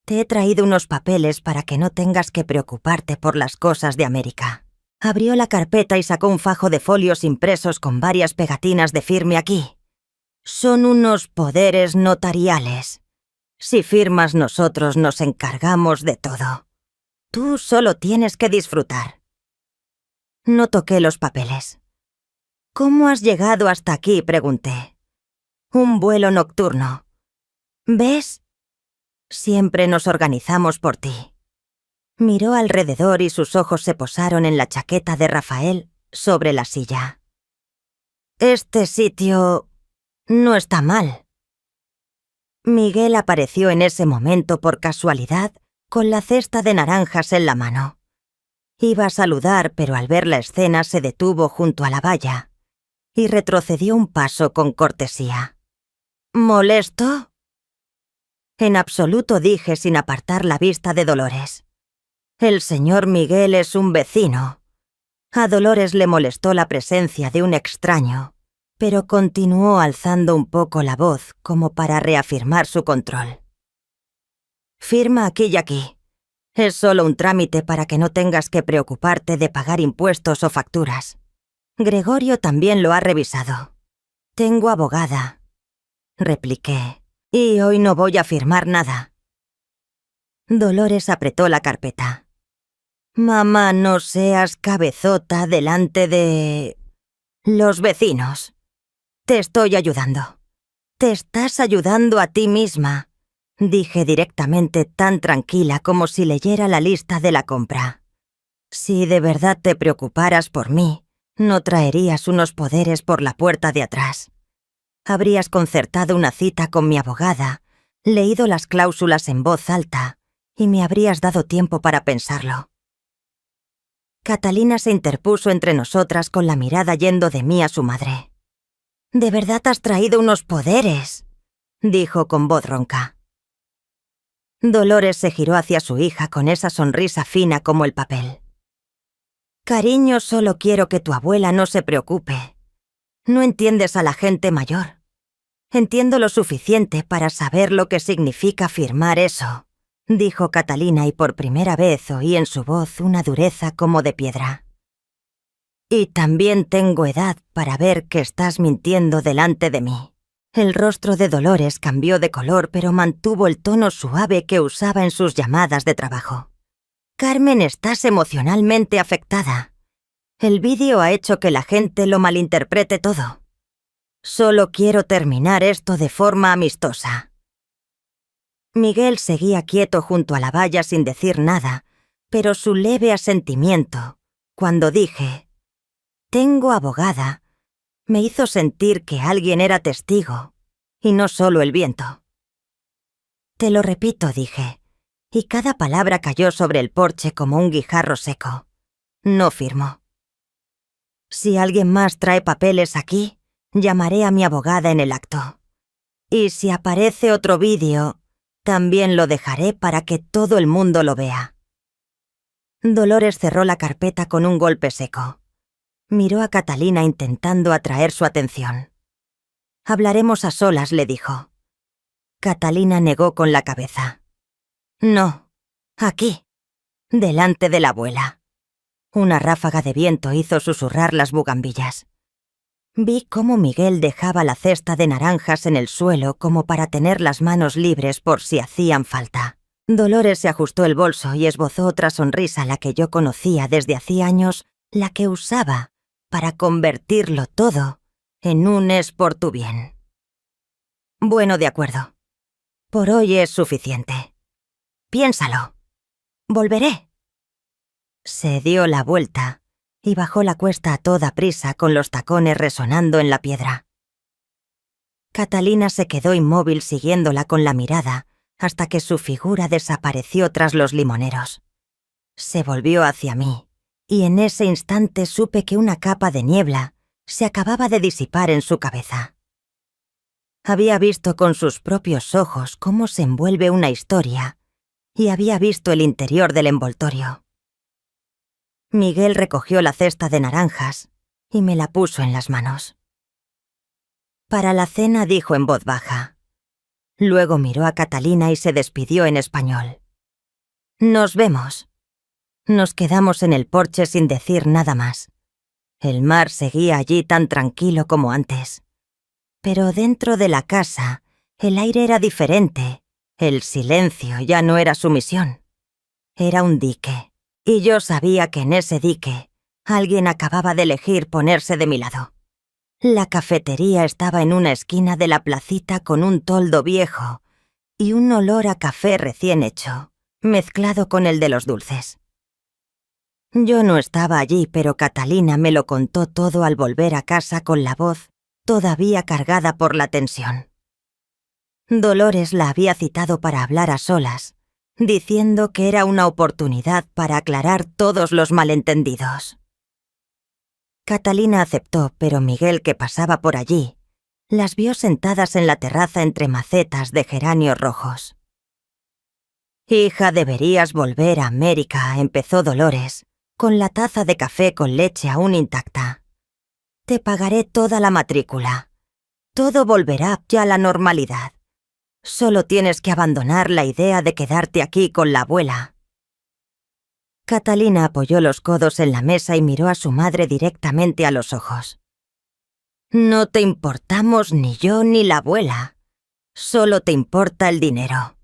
Te he traído unos papeles para que no tengas que preocuparte por las cosas de América. Abrió la carpeta y sacó un fajo de folios impresos con varias pegatinas de firme aquí. Son unos poderes notariales. Si firmas, nosotros nos encargamos de todo. Tú solo tienes que disfrutar. No toqué los papeles. ¿Cómo has llegado hasta aquí?, pregunté. Un vuelo nocturno. ¿Ves? Siempre nos organizamos por ti. Miró alrededor y sus ojos se posaron en la chaqueta de Rafael sobre la silla. Este sitio no está mal. Miguel apareció en ese momento por casualidad con la cesta de naranjas en la mano. Iba a saludar, pero al ver la escena se detuvo junto a la valla y retrocedió un paso con cortesía. ¿Molesto? En absoluto, dije sin apartar la vista de Dolores. El señor Miguel es un vecino. A Dolores le molestó la presencia de un extraño, pero continuó alzando un poco la voz como para reafirmar su control. Firma aquí y aquí. Es solo un trámite para que no tengas que preocuparte de pagar impuestos o facturas. Gregorio también lo ha revisado. Tengo abogada, repliqué, y hoy no voy a firmar nada. Dolores apretó la carpeta. Mamá, no seas cabezota delante de los vecinos. Te estoy ayudando. Te estás ayudando a ti misma, dije directamente, tan tranquila como si leyera la lista de la compra. Si de verdad te preocuparas por mí, no traerías unos poderes por la puerta de atrás. Habrías concertado una cita con mi abogada, leído las cláusulas en voz alta y me habrías dado tiempo para pensarlo. Catalina se interpuso entre nosotras con la mirada yendo de mí a su madre. «¿De verdad has traído unos poderes?», dijo con voz ronca. Dolores se giró hacia su hija con esa sonrisa fina como el papel. «Cariño, solo quiero que tu abuela no se preocupe. No entiendes a la gente mayor. Entiendo lo suficiente para saber lo que significa firmar eso», dijo Catalina, y por primera vez oí en su voz una dureza como de piedra. «Y también tengo edad para ver que estás mintiendo delante de mí». El rostro de Dolores cambió de color, pero mantuvo el tono suave que usaba en sus llamadas de trabajo. «Carmen, estás emocionalmente afectada. El vídeo ha hecho que la gente lo malinterprete todo. Solo quiero terminar esto de forma amistosa». Miguel seguía quieto junto a la valla sin decir nada, pero su leve asentimiento, cuando dije «tengo abogada», me hizo sentir que alguien era testigo, y no solo el viento. «Te lo repito», dije, y cada palabra cayó sobre el porche como un guijarro seco. «No firmo. Si alguien más trae papeles aquí, llamaré a mi abogada en el acto. Y si aparece otro vídeo, también lo dejaré para que todo el mundo lo vea». Dolores cerró la carpeta con un golpe seco. Miró a Catalina intentando atraer su atención. «Hablaremos a solas», le dijo. Catalina negó con la cabeza. «No, aquí, delante de la abuela». Una ráfaga de viento hizo susurrar las bugambillas. Vi cómo Miguel dejaba la cesta de naranjas en el suelo como para tener las manos libres por si hacían falta. Dolores se ajustó el bolso y esbozó otra sonrisa, la que yo conocía desde hacía años, la que usaba para convertirlo todo en un «es por tu bien». «Bueno, de acuerdo. Por hoy es suficiente. Piénsalo. Volveré». Se dio la vuelta y bajó la cuesta a toda prisa con los tacones resonando en la piedra. Catalina se quedó inmóvil siguiéndola con la mirada hasta que su figura desapareció tras los limoneros. Se volvió hacia mí y en ese instante supe que una capa de niebla se acababa de disipar en su cabeza. Había visto con sus propios ojos cómo se envuelve una historia y había visto el interior del envoltorio. Miguel recogió la cesta de naranjas y me la puso en las manos. «Para la cena», dijo en voz baja. Luego miró a Catalina y se despidió en español. «Nos vemos». Nos quedamos en el porche sin decir nada más. El mar seguía allí tan tranquilo como antes. Pero dentro de la casa, el aire era diferente. El silencio ya no era su misión. Era un dique, y yo sabía que en ese dique alguien acababa de elegir ponerse de mi lado. La cafetería estaba en una esquina de la placita con un toldo viejo y un olor a café recién hecho, mezclado con el de los dulces. Yo no estaba allí, pero Catalina me lo contó todo al volver a casa con la voz todavía cargada por la tensión. Dolores la había citado para hablar a solas, diciendo que era una oportunidad para aclarar todos los malentendidos. Catalina aceptó, pero Miguel, que pasaba por allí, las vio sentadas en la terraza entre macetas de geranios rojos. «Hija, deberías volver a América», empezó Dolores, con la taza de café con leche aún intacta. «Te pagaré toda la matrícula. Todo volverá ya a la normalidad. Solo tienes que abandonar la idea de quedarte aquí con la abuela». Catalina apoyó los codos en la mesa y miró a su madre directamente a los ojos. «No te importamos ni yo ni la abuela. Solo te importa el dinero».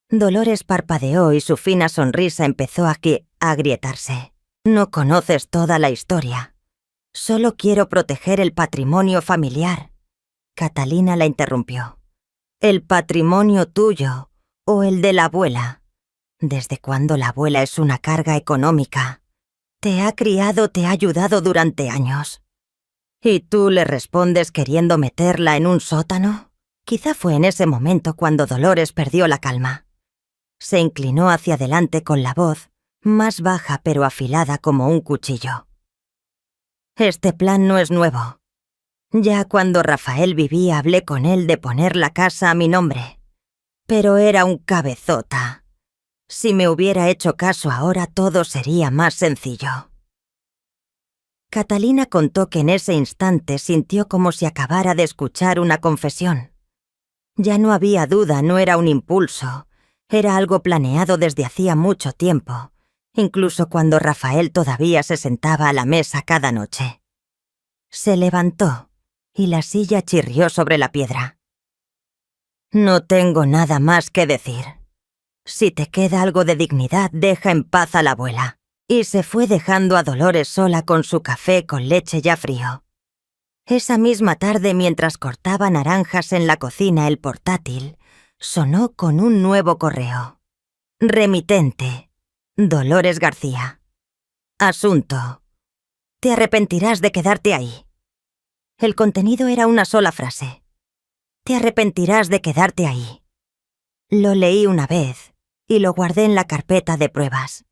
Dolores parpadeó y su fina sonrisa empezó a agrietarse. «No conoces toda la historia. Solo quiero proteger el patrimonio familiar». Catalina la interrumpió. «El patrimonio tuyo o el de la abuela. ¿Desde cuándo la abuela es una carga económica? Te ha criado, te ha ayudado durante años. ¿Y tú le respondes queriendo meterla en un sótano?» Quizá fue en ese momento cuando Dolores perdió la calma. Se inclinó hacia adelante con la voz más baja pero afilada como un cuchillo. «Este plan no es nuevo. Ya cuando Rafael vivía hablé con él de poner la casa a mi nombre. Pero era un cabezota. Si me hubiera hecho caso ahora todo sería más sencillo». Catalina contó que en ese instante sintió como si acabara de escuchar una confesión. Ya no había duda, no era un impulso, era algo planeado desde hacía mucho tiempo, incluso cuando Rafael todavía se sentaba a la mesa cada noche. Se levantó y la silla chirrió sobre la piedra. «No tengo nada más que decir. Si te queda algo de dignidad, deja en paz a la abuela». Y se fue dejando a Dolores sola con su café con leche ya frío. Esa misma tarde, mientras cortaba naranjas en la cocina, el portátil sonó con un nuevo correo. Remitente: Dolores García. Asunto: te arrepentirás de quedarte ahí. El contenido era una sola frase. Te arrepentirás de quedarte ahí. Lo leí una vez y lo guardé en la carpeta de pruebas.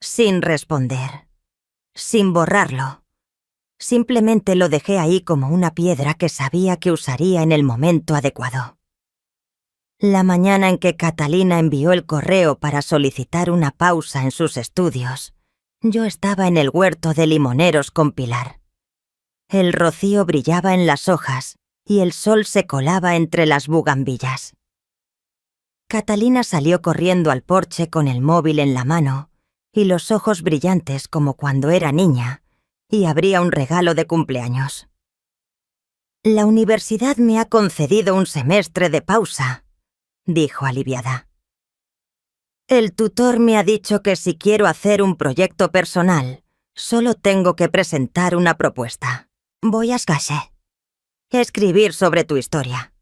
Sin responder. Sin borrarlo. Simplemente lo dejé ahí como una piedra que sabía que usaría en el momento adecuado. La mañana en que Catalina envió el correo para solicitar una pausa en sus estudios, yo estaba en el huerto de limoneros con Pilar. El rocío brillaba en las hojas y el sol se colaba entre las bugambillas. Catalina salió corriendo al porche con el móvil en la mano y los ojos brillantes como cuando era niña, y abría un regalo de cumpleaños. «La universidad me ha concedido un semestre de pausa», dijo aliviada. «El tutor me ha dicho que si quiero hacer un proyecto personal, solo tengo que presentar una propuesta. Voy a clase. Escribir sobre tu historia.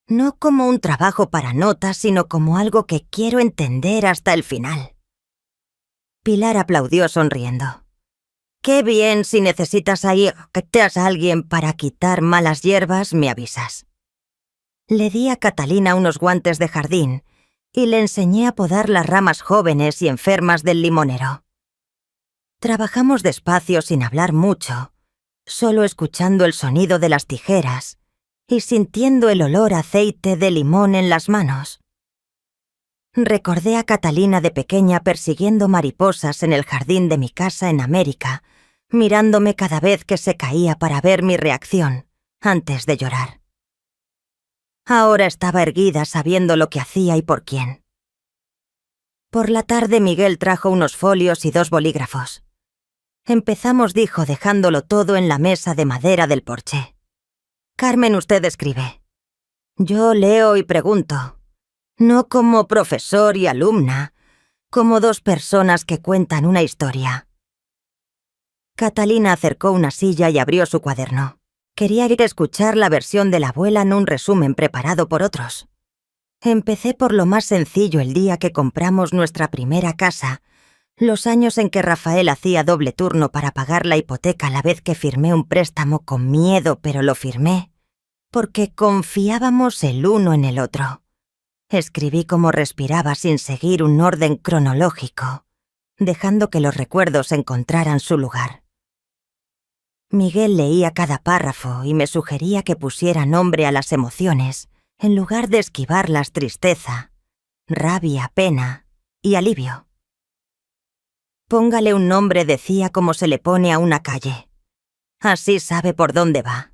No como un trabajo para notas, sino como algo que quiero entender hasta el final». Pilar aplaudió sonriendo. «Qué bien, si necesitas a alguien para quitar malas hierbas, me avisas». Le di a Catalina unos guantes de jardín y le enseñé a podar las ramas jóvenes y enfermas del limonero. Trabajamos despacio sin hablar mucho, solo escuchando el sonido de las tijeras y sintiendo el olor a aceite de limón en las manos. Recordé a Catalina de pequeña persiguiendo mariposas en el jardín de mi casa en América, mirándome cada vez que se caía para ver mi reacción, antes de llorar. Ahora estaba erguida sabiendo lo que hacía y por quién. Por la tarde Miguel trajo unos folios y 2 bolígrafos. Empezamos, dijo, dejándolo todo en la mesa de madera del porche. «Carmen, usted escribe. Yo leo y pregunto, no como profesor y alumna, como 2 personas que cuentan una historia». Catalina acercó una silla y abrió su cuaderno. Quería ir a escuchar la versión de la abuela en un resumen preparado por otros. Empecé por lo más sencillo el día que compramos nuestra primera casa, los años en que Rafael hacía doble turno para pagar la hipoteca a la vez que firmé un préstamo con miedo, pero lo firmé, porque confiábamos el uno en el otro. Escribí cómo respiraba sin seguir un orden cronológico, dejando que los recuerdos encontraran su lugar. Miguel leía cada párrafo y me sugería que pusiera nombre a las emociones, en lugar de esquivarlas: tristeza, rabia, pena y alivio. Póngale un nombre, decía, como se le pone a una calle. Así sabe por dónde va.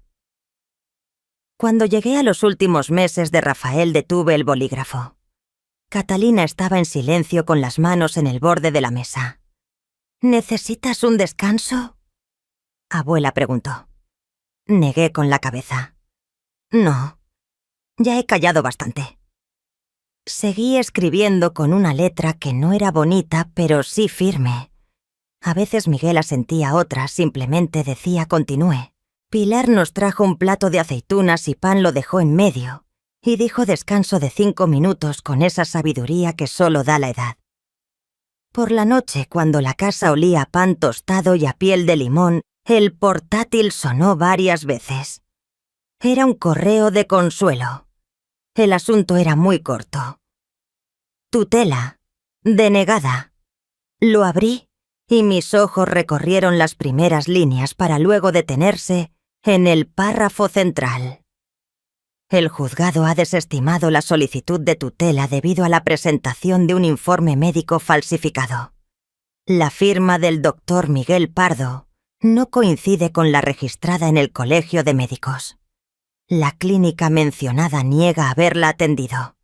Cuando llegué a los últimos meses de Rafael detuve el bolígrafo. Catalina estaba en silencio con las manos en el borde de la mesa. «¿Necesitas un descanso?», abuela preguntó. Negué con la cabeza. «No, ya he callado bastante». Seguí escribiendo con una letra que no era bonita, pero sí firme. A veces Miguel asentía, otras simplemente decía continúe. Pilar nos trajo un plato de aceitunas y pan, lo dejó en medio, y dijo descanso de 5 minutos con esa sabiduría que solo da la edad. Por la noche, cuando la casa olía a pan tostado y a piel de limón, el portátil sonó varias veces. Era un correo de consuelo. El asunto era muy corto. Tutela. Denegada. Lo abrí y mis ojos recorrieron las primeras líneas para luego detenerse en el párrafo central. El juzgado ha desestimado la solicitud de tutela debido a la presentación de un informe médico falsificado. La firma del doctor Miguel Pardo no coincide con la registrada en el Colegio de Médicos. La clínica mencionada niega haberla atendido.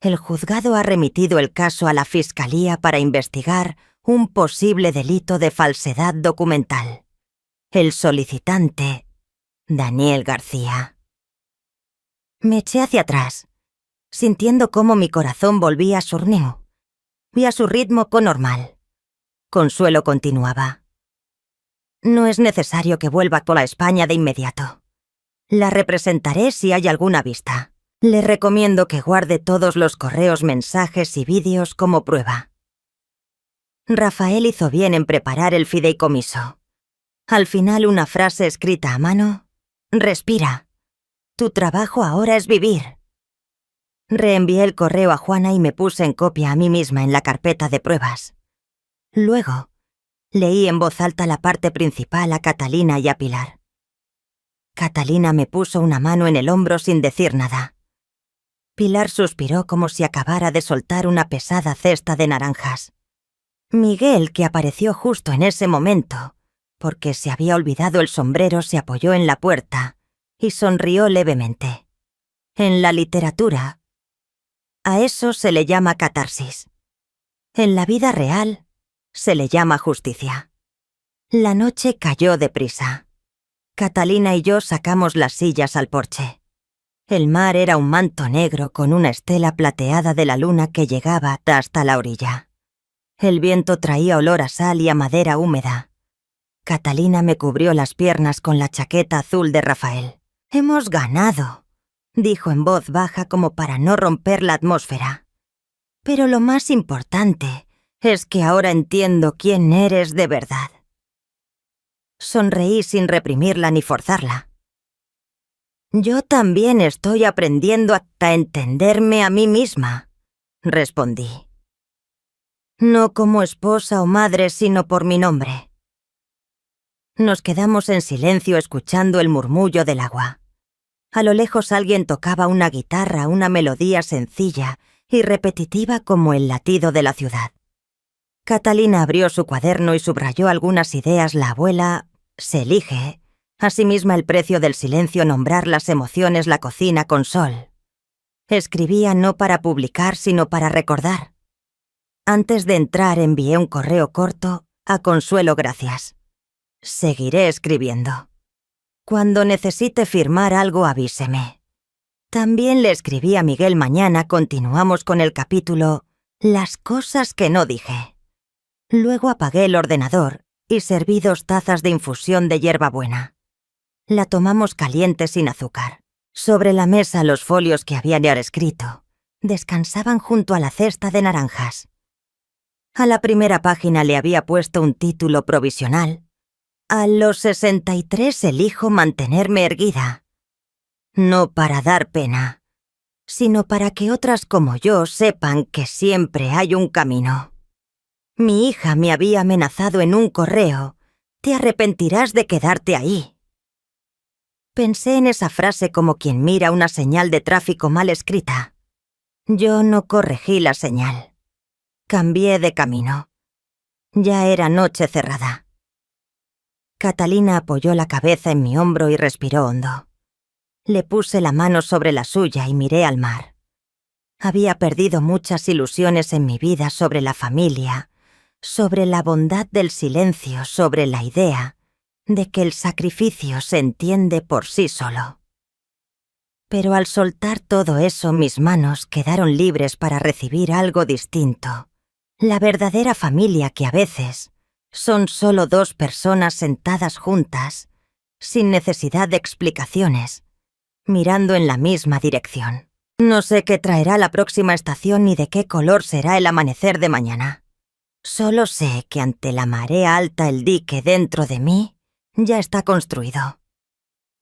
El juzgado ha remitido el caso a la Fiscalía para investigar un posible delito de falsedad documental. El solicitante, Daniel García. Me eché hacia atrás, sintiendo cómo mi corazón volvía a su ritmo y a su ritmo normal. Consuelo continuaba. No es necesario que vuelva por la España de inmediato. La representaré si hay alguna vista. Le recomiendo que guarde todos los correos, mensajes y vídeos como prueba. Rafael hizo bien en preparar el fideicomiso. Al final, una frase escrita a mano: «Respira. Tu trabajo ahora es vivir». Reenvié el correo a Juana y me puse en copia a mí misma en la carpeta de pruebas. Luego, leí en voz alta la parte principal a Catalina y a Pilar. Catalina me puso una mano en el hombro sin decir nada. Pilar suspiró como si acabara de soltar una pesada cesta de naranjas. Miguel, que apareció justo en ese momento, porque se había olvidado el sombrero, se apoyó en la puerta y sonrió levemente. En la literatura, a eso se le llama catarsis. En la vida real, se le llama justicia. La noche cayó deprisa. Catalina y yo sacamos las sillas al porche. El mar era un manto negro con una estela plateada de la luna que llegaba hasta la orilla. El viento traía olor a sal y a madera húmeda. Catalina me cubrió las piernas con la chaqueta azul de Rafael. «Hemos ganado», dijo en voz baja como para no romper la atmósfera. «Pero lo más importante es que ahora entiendo quién eres de verdad». Sonreí sin reprimirla ni forzarla. «Yo también estoy aprendiendo hasta entenderme a mí misma», respondí. «No como esposa o madre, sino por mi nombre». Nos quedamos en silencio escuchando el murmullo del agua. A lo lejos alguien tocaba una guitarra, una melodía sencilla y repetitiva como el latido de la ciudad. Catalina abrió su cuaderno y subrayó algunas ideas. La abuela se elige a sí misma el precio del silencio, nombrar las emociones, la cocina con sol. Escribía no para publicar, sino para recordar. Antes de entrar envié un correo corto a Consuelo Gracias. Seguiré escribiendo. Cuando necesite firmar algo, avíseme. También le escribí a Miguel. Mañana continuamos con el capítulo Las cosas que no dije. Luego apagué el ordenador y serví 2 tazas de infusión de hierbabuena. La tomamos caliente sin azúcar. Sobre la mesa los folios que había ya escrito descansaban junto a la cesta de naranjas. A la primera página le había puesto un título provisional. A los 63 elijo mantenerme erguida. No para dar pena, sino para que otras como yo sepan que siempre hay un camino. Mi hija me había amenazado en un correo. Te arrepentirás de quedarte ahí. Pensé en esa frase como quien mira una señal de tráfico mal escrita. Yo no corregí la señal. Cambié de camino. Ya era noche cerrada. Catalina apoyó la cabeza en mi hombro y respiró hondo. Le puse la mano sobre la suya y miré al mar. Había perdido muchas ilusiones en mi vida sobre la familia, sobre la bondad del silencio, sobre la idea de que el sacrificio se entiende por sí solo. Pero al soltar todo eso, mis manos quedaron libres para recibir algo distinto. La verdadera familia, que a veces son solo 2 personas sentadas juntas, sin necesidad de explicaciones, mirando en la misma dirección. No sé qué traerá la próxima estación ni de qué color será el amanecer de mañana. Solo sé que ante la marea alta el dique dentro de mí ya está construido.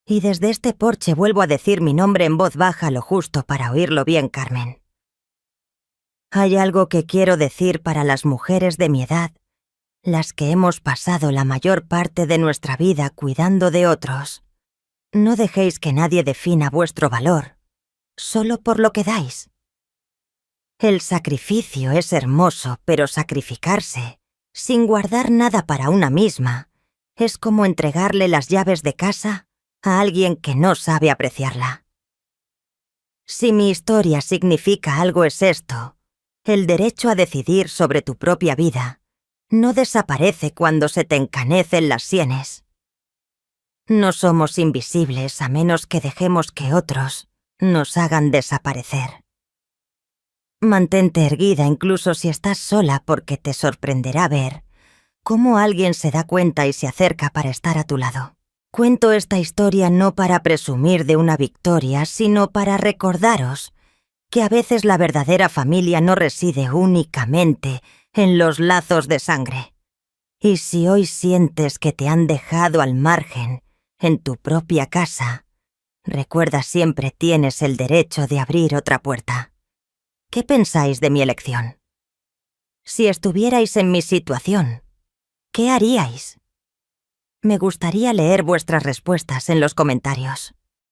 Y desde este porche vuelvo a decir mi nombre en voz baja, lo justo para oírlo bien, Carmen. Hay algo que quiero decir para las mujeres de mi edad, las que hemos pasado la mayor parte de nuestra vida cuidando de otros. No dejéis que nadie defina vuestro valor, solo por lo que dais. El sacrificio es hermoso, pero sacrificarse, sin guardar nada para una misma, es como entregarle las llaves de casa a alguien que no sabe apreciarla. Si mi historia significa algo, es esto: el derecho a decidir sobre tu propia vida no desaparece cuando se te encanecen las sienes. No somos invisibles a menos que dejemos que otros nos hagan desaparecer. Mantente erguida incluso si estás sola, porque te sorprenderá ver cómo alguien se da cuenta y se acerca para estar a tu lado. Cuento esta historia no para presumir de una victoria, sino para recordaros que a veces la verdadera familia no reside únicamente en los lazos de sangre. Y si hoy sientes que te han dejado al margen en tu propia casa, recuerda, siempre tienes el derecho de abrir otra puerta. ¿Qué pensáis de mi elección? Si estuvierais en mi situación, ¿qué haríais? Me gustaría leer vuestras respuestas en los comentarios.